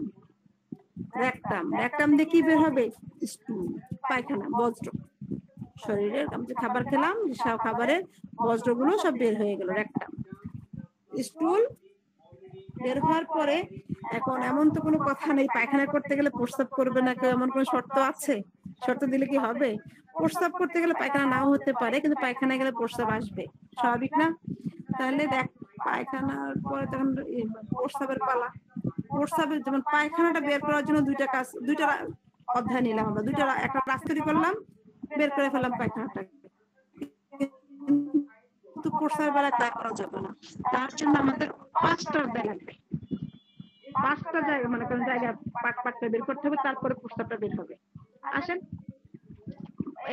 রেকটাম দিয়ে কি বের হবে? পায়খানা, বজ্র। শরীরের আমি যে খাবার খেলাম, সব খাবারের বজ্রগুলো সব বের হয়ে গেল রেকটাম। স্টুল বের হওয়ার পরে এখন এমন তো কোনো কথা নেই পায়খানা করতে গেলে প্রস্রাব করবে না কেউ, এমন কোনো শর্ত আছে? শর্ত দিলে কি হবে? প্রস্রাব করতে গেলে পায়খানা নাও হতে পারে, কিন্তু পায়খানায় গেলে প্রস্রাব আসবে, স্বাভাবিক না? তাহলে দেখ, পায়খানার পরে তখন প্রস্রাবের পালা। প্রস্রাবের যেমন পায়খানাটা বের করার জন্য দুইটা অধ্যায় নিলাম আমরা, একটা রাস্তা তৈরি করলাম, বের করে ফেললাম পায়খানাটা, কিন্তু প্রস্রাবের বেলা তা করা যাবে না। তার জন্য আমাদের 5টা অধ্যায় লাগবে। 5টা জায়গা মানে কোন জায়গা পাটটা বের করতে হবে, তারপরে প্রস্তাবটা বের হবে। আসেন,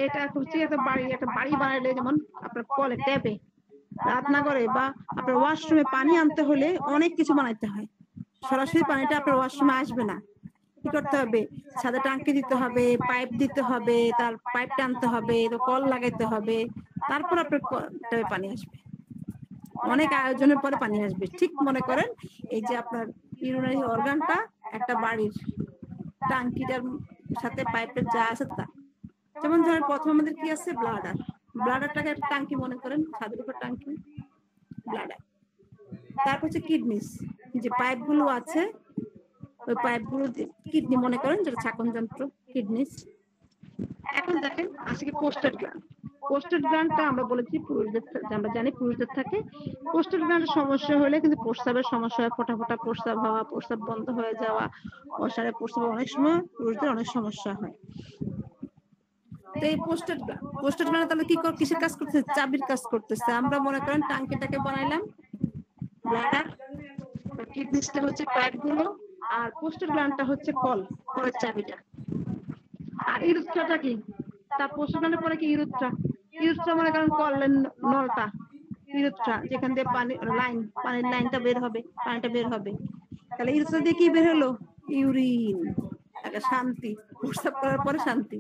এটা হচ্ছে একটা বাড়ি বানাইলে যেমন আপনার কলে ট্যাপে রাতনাগরে বা আপনার ওয়াশরুমে পানি আনতে হলে অনেক কিছু বানাইতে হয়। সরাসরি পানিটা আপনার ওয়াশরুমে আসবে না, কি করতে হবে? সাদা টাঙ্কি দিতে হবে, পাইপ দিতে হবে, তার পাইপ টানতে হবে, তো কল লাগাইতে হবে, তারপর আপনার ট্যাপে পানি আসবে। অনেক আয়োজনের পরে পানি আসবে। ঠিক মনে করেন এই যে আপনার ইউরিনারি অর্গানটা একটা বাড়ির টাঙ্কিটার সাথে পাইপের যা আছে তা। যেমন ধরেন প্রথম আমাদের কি আছে? ব্লাডারটাকে একটা টাঙ্কি মনে করেন, ছাদের উপর টাঙ্কি, ব্লাডার। তারপর হচ্ছে কিডনিস, যে পাইপগুলো আছে ওই পাইপগুলো কিডনি মনে করেন, যেটা ছাকন যন্ত্র, কিডনিস। এখন দেখেন আসে কি পোস্টেড গ্ল্যান্ড। পোস্টেড গ্ল্যান্ডটা আমরা বলেছি পুরুষদের, আমরা জানি পুরুষদের থাকে। পোস্টেড গ্ল্যান্ডের সমস্যা হলে কিন্তু প্রস্রাবের সমস্যা হয়, ফোটা প্রস্রাব হওয়া, প্রস্রাব বন্ধ হয়ে যাওয়া, অসারে প্রস্রাব, অনেক সময় পুরুষদের অনেক সমস্যা হয়। তো এই পোস্টেড গ্ল্যান্ড তাহলে কিসের কাজ করতেছে? চাবির কাজ করতেছে। আমরা মনে করেন টাঙ্কিটাকে বানাইলাম ব্লাডার, কিডনিসটা হচ্ছে পাইপগুলো, আর পোস্টেড গ্ল্যান্ডটা হচ্ছে কলের চাবিটা। আর ইউরেথ্রাটা কি? তার পোস্টেড গ্ল্যান্ডের পরে কি ইউরেথ্রা মনে করেন কলের নলটা, ইউরেথ্রা যেখান দিয়ে পানির লাইনটা বের হবে, পানিটা বের হবে। তাহলে ইউরেথ্রা দিয়ে কি বের হলো? ইউরিন। একটা শান্তি, প্রস্রাব করার পরে শান্তি।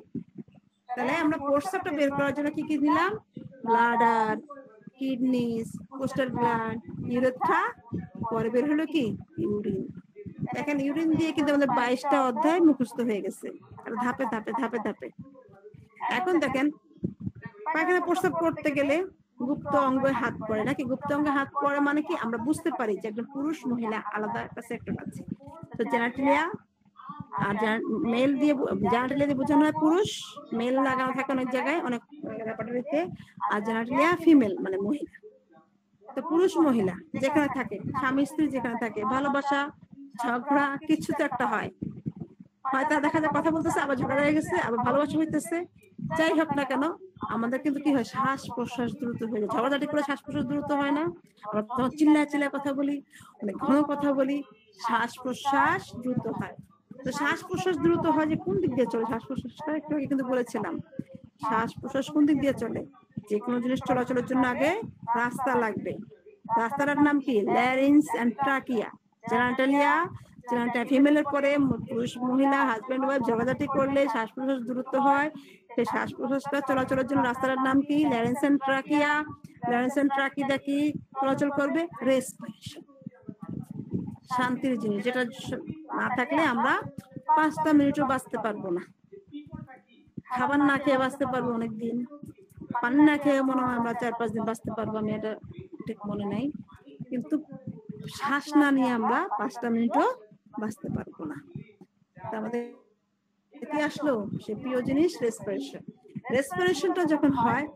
তাহলে আমরা প্রস্রাবটা বের করার জন্য কি নিলাম? Bladder, kidneys, posted gland, urethra, পরে বের হলো কি? ইউরিন। দেখেন ইউরিন দিয়ে কিন্তু আমাদের 22টা অধ্যায় মুখস্থ হয়ে গেছে, আর ধাপে ধাপে ধাপে ধাপে। এখন দেখেন পায়খানা প্রস্রাব করতে গেলে গুপ্ত অঙ্গে হাত পড়ে নাকি? গুপ্ত অঙ্গে হাত পড়ে মানে কি? আমরা বুঝতে পারি যে একজন পুরুষ মহিলা আলাদা একটা সেক্টর আছে। তো জেনারেটিলিয়া আর মেল দিয়ে, জেনারেটিলিয়া দিয়ে বোঝানো হয় পুরুষ, মেল লাগানো থাকে অনেক জায়গায়, অনেক রেপার্টরিতে। আর জেনারেটিলিয়া ফিমেল মানে মহিলা। তো পুরুষ মহিলা যেখানে থাকে, স্বামী স্ত্রী যেখানে থাকে, ভালোবাসা ঝগড়া কিছু তো একটা হয়, হয়তো দেখা যায় কথা বলতেছে, আবার ঝগড়া হয়ে গেছে, আবার ভালোবাসা হইতেছে, যাই হোক না কেন আমাদের কিন্তু কি হয়? শ্বাস প্রশ্বাস দ্রুত হয়ে যায়। ঝগড়াঝাটি করে শ্বাস প্রশ্বাস দ্রুত হয় না? আমরা তখন চিল্লায় কথা বলি, অনেক ঘন কথা বলি, শ্বাস প্রশ্বাস দ্রুত হয়। তো শ্বাস প্রশ্বাস দ্রুত হয় যে কোন দিক দিয়ে চলে? শ্বাস প্রশ্বাসটা একটু আগে কিন্তু বলেছিলাম, শ্বাস প্রশ্বাস কোন দিক দিয়ে চলে? যে কোনো জিনিস চলাচলের জন্য আগে রাস্তা লাগবে। রাস্তাটার নাম কি? Larynx and trachea. জেনারেটালিয়া, ফিমেলের পরে পুরুষ মহিলা হাজবেন্ড ওয়াইফ ঝগড়াঝাটি করলে শ্বাস প্রশ্বাস দ্রুত হয়। সেই শ্বাস প্রশ্বাসটা চলাচলের জন্য রাস্তাটার নাম কি? Larynx and trachea. Larynx and trachea কি চলাচল করবে? রেসপিরেশন, শান্তির জিনিস, যেটা না থাকলে আমরা 5টা মিনিটও বাঁচতে পারবো না। খাবার না খেয়ে বাঁচতে পারবো অনেকদিন, পানি না খেয়ে মনে হয় আমরা 4-5 দিন বাঁচতে পারবো, আমি এটা ঠিক মনে নাই, কিন্তু শ্বাস না নিয়ে আমরা 5টা মিনিটও বাঁচতে পারবো না। আমাদের কি আসলো? সে প্রিয় জিনিস রেসপিরেশন। রেসপিরেশনটা যখন হয়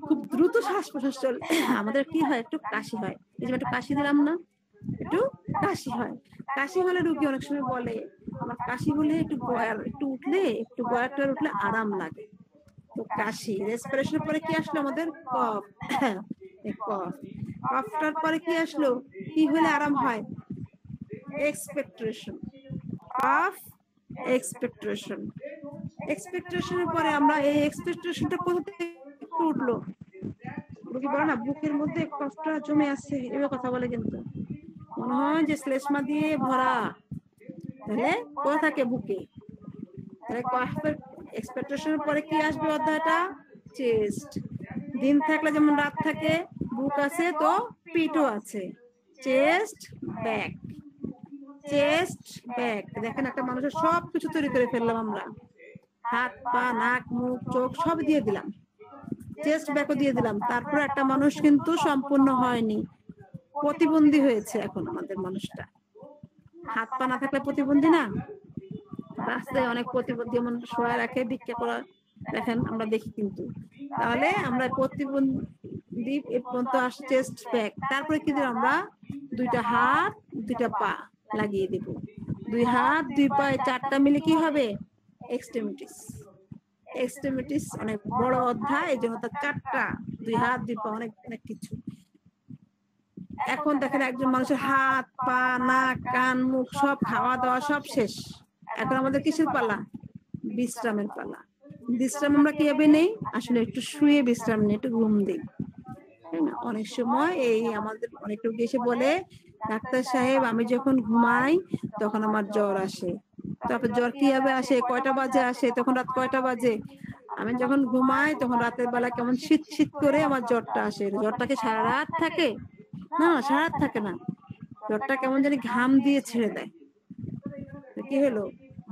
খুব দ্রুত শ্বাস প্রশ্বাস চলে, আমাদের কি হয়? একটু কাশি হয়। এই যে একটু কাশি দিলাম না, একটু কাশি হয়। কাশি হলে রোগী অনেক সময় বলে আমার কাশি হলে একটু গয়ারটা উঠলে আরাম লাগে। তো কাশি, রেসপিরেশনের পরে কি আসলো? আমাদের কফ। কফটার পরে কি আসলো? কি হলে আরাম হয়? এক্সপেক্টরেশন। কফ, এক্সপেক্টরেশন। এক্সপেক্টরেশনের পরে আমরা এই এক্সপেক্টরেশনটা কোথা থেকে উঠলো? রোগী বলে না বুকের মধ্যে কফটা জমে আছে, এভাবে কথা বলে, কিন্তু মনে হয় যে শ্লেষ্মা দিয়ে ভরা। তাহলে কোথা থাকে? বুকে। তাহলে কফের এক্সপেক্টেশনের পরে কি আসবে অধ্যায়টা? চেস্ট। দিন থাকলে যেমন রাত থাকে, বুক আছে তো পিঠও আছে, চেস্ট ব্যাক। Chest back. দেখেন একটা মানুষের সবকিছু তৈরি করে ফেললাম আমরা, হাত পা নাক মুখ চোখ সব দিয়ে দিলাম, চেস্ট ব্যাকও দিয়ে দিলাম। তারপর একটা মানুষ কিন্তু সম্পূর্ণ হয়নি, প্রতিবন্ধী হয়েছে এখন আমাদের মানুষটা। হাত পা না থাকলে প্রতিবন্ধী না, রাস্তায় অনেক প্রতিবন্ধী এমন শোয়া রাখে ভিক্ষা করা, দেখেন আমরা দেখি কিন্তু। তাহলে আমরা প্রতিবন্ধী এ পর্যন্ত আসে চেস্ট ব্যাক। তারপরে কি দিলাম আমরা, দুইটা হাত দুইটা পা লাগিয়ে দেব, দুই হাত দুই পা চারটা মিলে কি হবে, এক্সট্রিমিটিস। এক্সট্রিমিটিস অনেক বড় অধ্যায়, এই জন্য তার চারটা, দুই হাত দুই পা অনেক অনেক কিছু। এখন দেখেন একজন মানুষের হাত পা নাক কান মুখ সব খাওয়া দাওয়া সব শেষ, এখন আমাদের কিসের পালা, বিশ্রামের পালা। বিশ্রাম আমরা কিভাবে নেই, আসলে একটু শুয়ে বিশ্রাম নেই, একটু ঘুম দিই, তাই না? অনেক সময় এই আমাদের অনেক লোক এসে বলে, ডাক্তার সাহেব আমি যখন ঘুমাই তখন আমার জ্বর আসে। তারপর জ্বর কিভাবে আসে, কয়টা বাজে আসে, তখন রাত কয়টা বাজে? আমি যখন ঘুমাই তখন রাতের বেলা কেমন শীত শীত করে আমার জ্বরটা আসে। জ্বরটা কি সারা রাত থাকে? না, সারা রাত থাকে না, জ্বরটা কেমন জানি ঘাম দিয়ে ছেড়ে দেয়। কি হলো,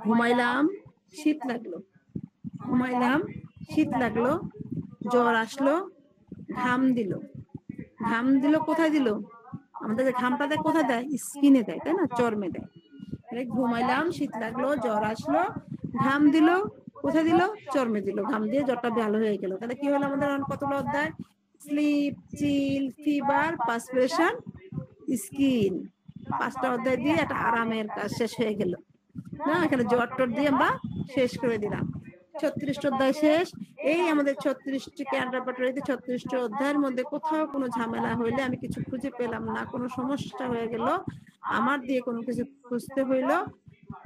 ঘুমাইলাম শীত লাগলো, ঘুমাইলাম শীত লাগলো, জ্বর আসলো, ঘাম দিল, ঘাম দিল কোথায় দিল, আমাদের যে ঘামটা দেয় কোথায় দেয়, স্কিনে দেয়, তাই না, চর্মে দেয়। ঘুমাইলাম শীত লাগলো জ্বর আসলো, ঘাম দিল কোথায় দিল, চর্মে দিল, ঘাম দিয়ে জ্বরটা ভালো হয়ে গেল। তাহলে কি হলো আমাদের কতগুলো অধ্যায়, স্লিপ চিল ফিভার পার্সপিরেশন স্কিন, 5টা অধ্যায় দিয়ে একটা আরামের কাজ শেষ হয়ে গেল না। এখানে জ্বর টর দিয়ে আমরা শেষ করে দিলাম, 36টা অধ্যায় শেষ। এই আমাদের 36টি ক্যান্টারপাটরিতে 36টি অধ্যায়ের মধ্যে কোথাও কোনো ঝামেলা হইলে, আমি কিছু খুঁজে পেলাম না, কোনো সমস্যা হয়ে গেল, আমার দিয়ে কোনো কিছু খুঁজতে হইলো,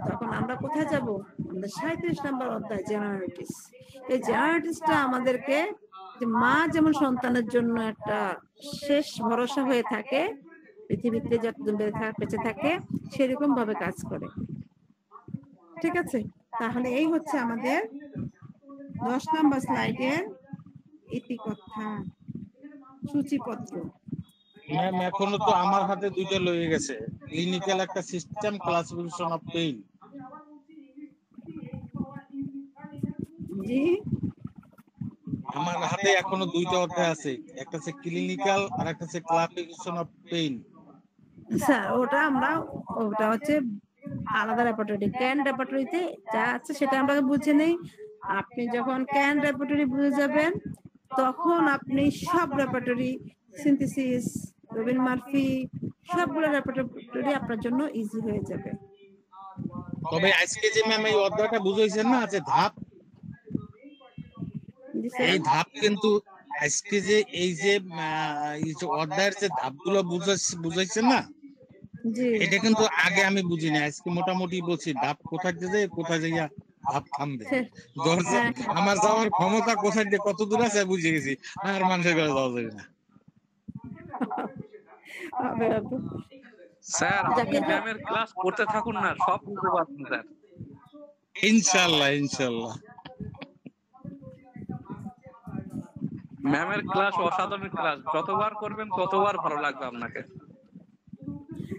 তখন আমরা কোথায় যাব, আমাদের 37 নম্বর অধ্যায় জেনারেটিস। এই জেনারেটিসটা আমাদেরকে, যে মা যেমন সন্তানের জন্য একটা শেষ ভরসা হয়ে থাকে পৃথিবীতে যতদিন বেঁচে থাকে, সেরকম ভাবে কাজ করে। ঠিক আছে, তাহলে এই হচ্ছে আমাদের 10 নম্বর স্লাইডের ইতিকথা সূচিপত্র। ম্যাম এখনো তো আমার হাতে দুইটা লয়ে গেছে, ক্লিনিক্যাল একটা সিস্টেম ক্লাসিফিকেশন অফ পেইন। জি, আমার হাতে এখনো দুইটা অধ্যায় আছে, একটা হচ্ছে ক্লিনিক্যাল আর একটা হচ্ছে ক্লাসিফিকেশন অফ পেইন। স্যার ওটা হচ্ছে আলাদা রেপার্টরি। ক্যান রেপার্টরিতে যা আছে সেটা আমরা বুঝে নেই। আপনি যখন ক্যান রেপার্টরি বুঝে যাবেন, তখন আপনি সব রেপার্টরি, সিনথেসিস, রবিন মার্ফি, সবগুলো রেপার্টরি আপনার জন্য ইজি হয়ে যাবে। তবে আজকে যে ম্যাম এই অধ্যায়টা বুঝাইছেন না, আছে ধাপ, এই ধাপ কিন্তু আজকে যে এই যে অধ্যায়ের যে ধাপগুলো বুঝাইছেন না, এটা কিন্তু আগে আমি বুঝিনি, আজকে মোটামুটি বলছি ধাপ কোথায় দিয়ে কোথায় যাইয়া ধাপ থামবে, আমার যাওয়ার ক্ষমতা কোথায় দিয়ে কত দূর আছে বুঝে গেছি, আর মানুষের ঘরে যাওয়া যাবে না। স্যার আপনি ম্যামের ক্লাস করতে থাকুন না, সব বুঝতে পারবেন স্যার। ইনশাআল্লাহ ইনশাআল্লাহ। ম্যামের ক্লাস অসাধারণ ক্লাস, যতবার করবেন ততবার ভালো লাগবে আপনাকে।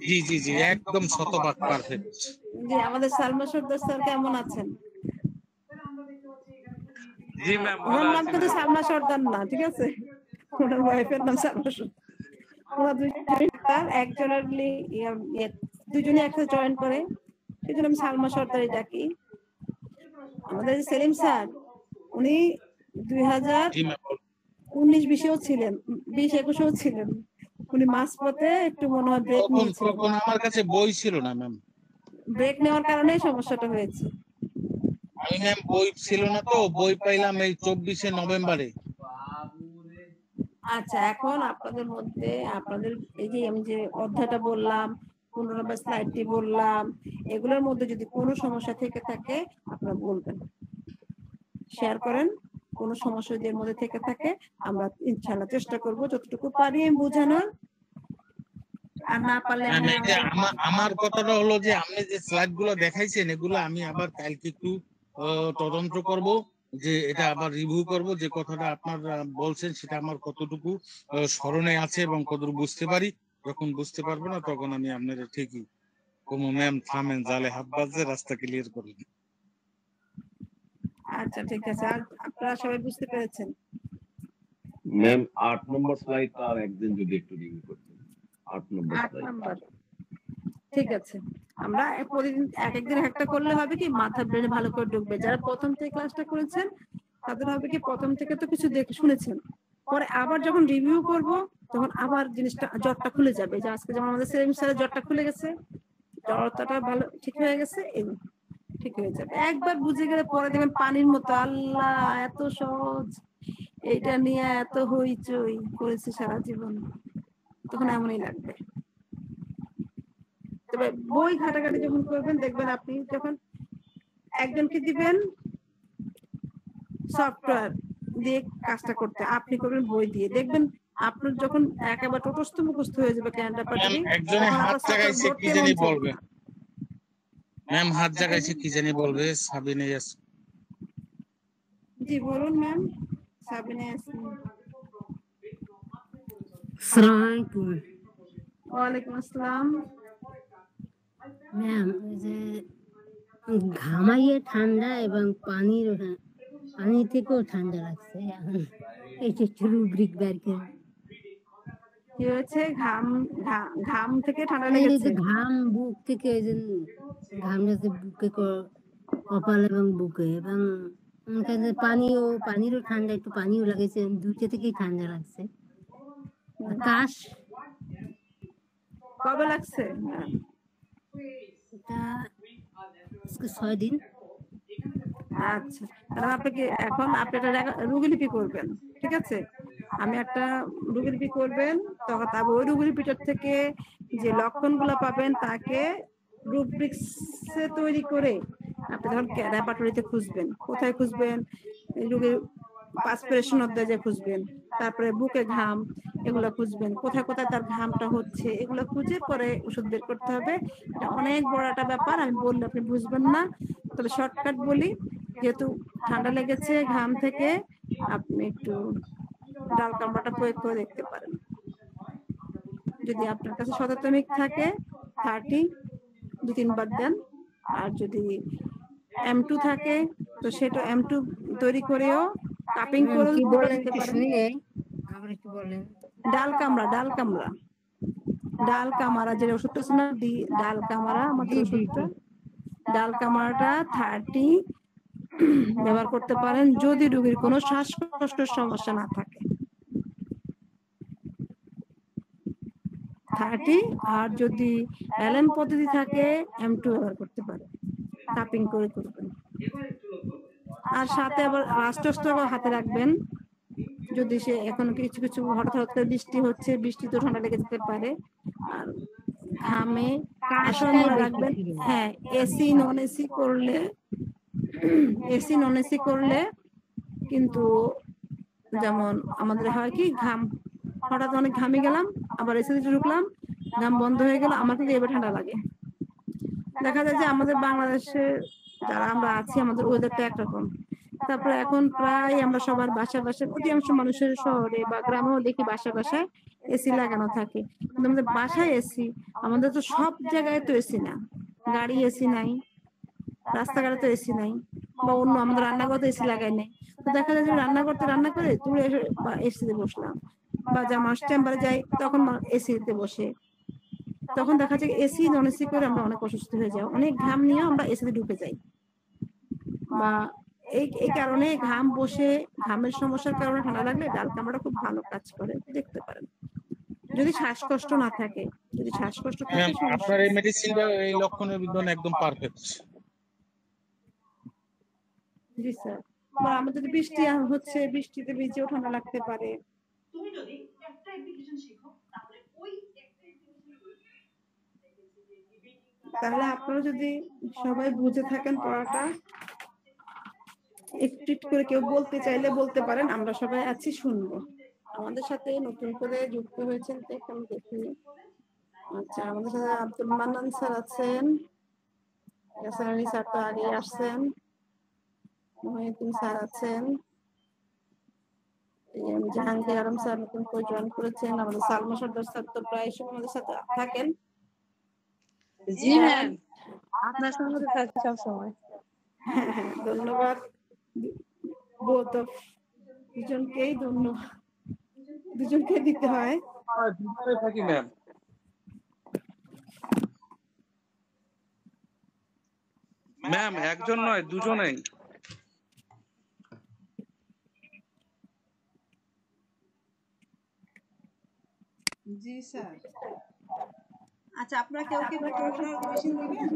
জি জি জি, একদম শতভাগ পারফেক্ট। জি, আমাদের সালমা সর্দার স্যার কেমন আছেন? জি ম্যাম, ওনার নাম কিন্তু সালমা সর্দার না, ঠিক আছে, ওনার ওয়াইফের নাম সালমা সর্দার। ওরা একজনের দুজনে একসাথে জয়েন করে, সেজন্য আমি সালমা সর্দারই ডাকি। আমাদের সেলিম স্যার, উনি 2019-20-এও ছিলেন, 20-21-এও ছিলেন। উনি মাঝপথে একটু মনে হয় ব্রেক নিয়েছিলেন। তখন আমার কাছে বই ছিল না ম্যাম, ব্রেক নেওয়ার কারণে সমস্যাটা হয়েছে। আমি ম্যাম বই ছিল না, তো বই পাইলাম এই 24শে নভেম্বরে। আচ্ছা, এখন আপনাদের মধ্যে আপনাদের এই যে আমি যে অধ্যায়টা বললাম, 15 নম্বর স্লাইডটি বললাম, এগুলোর মধ্যে যদি কোনো সমস্যা থেকে থাকে আপনারা বলবেন, শেয়ার করেন। কোনো সমস্যা যদি এর মধ্যে থেকে থাকে আমরা ইনশাআল্লাহ চেষ্টা করব যতটুকু পারি আমি বোঝানোর, আর না পারলে আমার কথাটা হলো যে আপনি যে স্লাইড গুলো দেখাইছেন এগুলো আমি আবার কালকে একটু তদন্ত করব, যে এটা আবার রিভিউ করব, যে কথাটা আপনার বলছেন সেটা আমার কতটুকু স্মরণে আছে এবং কতটুকু বুঝতে পারি। যখন বুঝতে পারবো না তখন আমি আপনার ঠিকই ম্যাম থামেন, জালে হাত বাজে, রাস্তা ক্লিয়ার করুন। আচ্ছা ঠিক আছে, আর আপনারা সবাই বুঝতে পেরেছেন? ম্যাম 8 নম্বর স্লাইডটা আর একদিন যদি একটু রিভিউ করতেন। 8 নম্বর 8 স্লাইড। নাম্বার, ঠিক আছে। আমরা প্রতিদিন একদিন একটা করলে হবে কি মাথা ব্রেনে ভালো করে ঢুকবে। যারা প্রথম থেকে ক্লাসটা করেছেন তাদের হবে কি প্রথম থেকে তো কিছু দেখে শুনেছেন, পরে আবার যখন রিভিউ করব তখন আবার জিনিসটা জটটা খুলে যাবে। যে আজকে যেমন আমাদের সেলিম স্যারের জটটা খুলে গেছে, জড়তাটা ভালো ঠিক হয়ে গেছে, এই ঠিক হয়ে যাবে। একবার বুঝে গেলে পরে দেখবেন পানির মতো, আল্লাহ এত সহজ, এইটা নিয়ে এত হইচই করেছি সারা জীবন, তখন এমনই লাগবে। তবে বই ঘাটাঘাটি যখন করবেন দেখবেন আপনি যখন একজনকে দিবেন সফটওয়্যার দিয়ে কাজটা করতে, আপনি করবেন বই দিয়ে, দেখবেন আপনার যখন একেবারে তটস্থ মুখস্থ হয়ে যাবে ক্যানাডা পার্টি, একজনে হাত জাগাইছে কি জানি বলবে। ম্যাম হাত জাগাইছে কি জানি বলবে, সাবিনা ইয়াসমিন। জি বলুন ম্যাম। সাবিনা ইয়াসমিন। আসসালামু আলাইকুম ওয়ালাইকুম আসসালাম। ম্যাম, ওই যে ঘামাইয়ে ঠান্ডা এবং পানি থেকেও ঠান্ডা লাগছে, এখন এটা একটু রুব্রিক বের করে। কি হয়েছে? ঘাম থেকে ঠান্ডা এই লেগেছে? যে ঘাম বুক থেকে, এই যে ঘাম যাচ্ছে বুকে, কপাল এবং বুকে, এবং পানিরও ঠান্ডা, একটু পানিও লাগেছে, দুইটা থেকেই ঠান্ডা লাগছে। কাশ কবে লাগছে? এটা আজকে 6 দিন। আচ্ছা, তাহলে আপনাকে এখন আপনি একটা রুগীলিপি করবেন, ঠিক আছে? আমি একটা রুগীলিপি করবেন, তখন তারপর ওই রুগীলিপিটার থেকে যে লক্ষণগুলো পাবেন তাকে রুব্রিক্সে তৈরি করে আপনি তখন ল্যাবরেটরিতে খুঁজবেন। কোথায় খুঁজবেন? রুগীর পাসপিরেশন অধ্যায় যে খুঁজবেন, তারপরে বুকে ঘাম, এগুলো খুঁজবেন। কোথায় কোথায় তার ঘামটা হচ্ছে এগুলো খুঁজে পরে ওষুধ বের করতে হবে। এটা অনেক বড় একটা ব্যাপার, আমি বললে আপনি বুঝবেন না, তবে শর্টকাট বলি। যেহেতু ঠান্ডা লেগেছে ঘাম থেকে, আপনি একটু ডাল কামড়াটা প্রয়োগ করে দেখতে পারেন। যদি আপনার কাছে শততমিক থাকে 30 2-3 বার দেন, আর যদি M2 থাকে তো সেটা M2 তৈরি করেও কাপিং করে কি বলেন দিতে কি পারেন। শুনি নাই, আবার একটু বলেন। ডাল কামড়া যে ওষুধটা আছে না, ডাল কামড়া, আমাদের ওষুধটা ডাল কামড়াটা 30 ব্যবহার করতে পারেন যদি রোগীর কোনো শ্বাসকষ্টের সমস্যা না থাকে। 30, আর যদি LM পদ্ধতি থাকে M2 ব্যবহার করতে পারে, কাপিং করে করবেন। আর সাথে আবার রাষ্ট্রস্থ হাতে রাখবেন, যদি সে এখন কিছু কিছু হঠাৎ হঠাৎ করে বৃষ্টি হচ্ছে, বৃষ্টিতে ঠান্ডা লেগে যেতে পারে। আর ঘামে আসন রাখবেন। হ্যাঁ, এসি নন এসি করলে কিন্তু যেমন আমাদের হয় কি, ঘাম হঠাৎ অনেক ঘামে গেলাম, আবার এসিতে ঢুকলাম, ঘাম বন্ধ হয়ে গেল, আমার কিন্তু এবার ঠান্ডা লাগে। দেখা যায় যে আমাদের বাংলাদেশে যারা আমরা আছি আমাদের ওয়েদারটা একরকম। তারপরে এখন প্রায় আমরা সবার বাসায় বাসায়, অধিকাংশ মানুষের শহরে বা গ্রামেও দেখি বাসায় বাসায় এসি লাগানো থাকে। কিন্তু আমাদের বাসায় এসি, আমাদের তো সব জায়গায় তো এসি না, গাড়ি এসি নাই, রাস্তাঘাটে তো এসি নাই, বা অন্য আমাদের রান্নাঘরে এসি লাগাই নাই। তো দেখা যায় যে রান্না করে তুলে এসিতে বসলাম, বা যেমন চেম্বারে যাই তখন এসিতে বসে, তখন দেখা যায় এসি নন এসি করে আমরা অনেক অসুস্থ হয়ে যাই, অনেক ঘাম নিয়ে আমরা এসিতে ঢুকে যাই। বা এই কারণে ঘাম বসে, ঘামের সমস্যার কারণে ঠান্ডা লাগলে ডাল কামড়া খুব ভালো কাজ করে, দেখতে পারেন। যদি শ্বাসকষ্ট না থাকে, যদি শ্বাসকষ্ট থাকে আপনার এই মেডিসিনটা এই লক্ষণের বিধান একদম পারফেক্ট। জি স্যার। বা আমাদের বৃষ্টি হচ্ছে, বৃষ্টিতে ভিজেও ঠান্ডা লাগতে পারে। তুমি যদি একটা অ্যাপ্লিকেশন শিখো তাহলে ওই তাহলে আপনারা যদি সবাই বুঝে থাকেন পড়াটা, একটু করে কেউ বলতে চাইলে বলতে পারেন, আমরা সবাই আছি শুনবো। আমাদের সাথে নতুন করে যুক্ত হয়েছেন আমি দেখিনি। আচ্ছা, আমাদের সাথে আব্দুল মান্নান স্যার আছেন, আলী স্যার তো আগে আসছেন, মহিউদ্দিন স্যার আছেন, জাহাঙ্গীর আলম স্যার নতুন করে জয়েন করেছেন, আমাদের সালমা সর্দার স্যার তো প্রায় সময় আমাদের সাথে থাকেন। জি ম্যাম, আপনার সঙ্গে তো থাকি সবসময়। ধন্যবাদ বোথ অফ দুজনকেই, ধন্যবাদ দুজনকে দিতে হয়। থাকি ম্যাম। ম্যাম একজন নয়, দুজনেই। জি স্যার। আচ্ছা, আপনারা কেউ কি পড়াশোনার কোয়েশ্চেন দিবেন?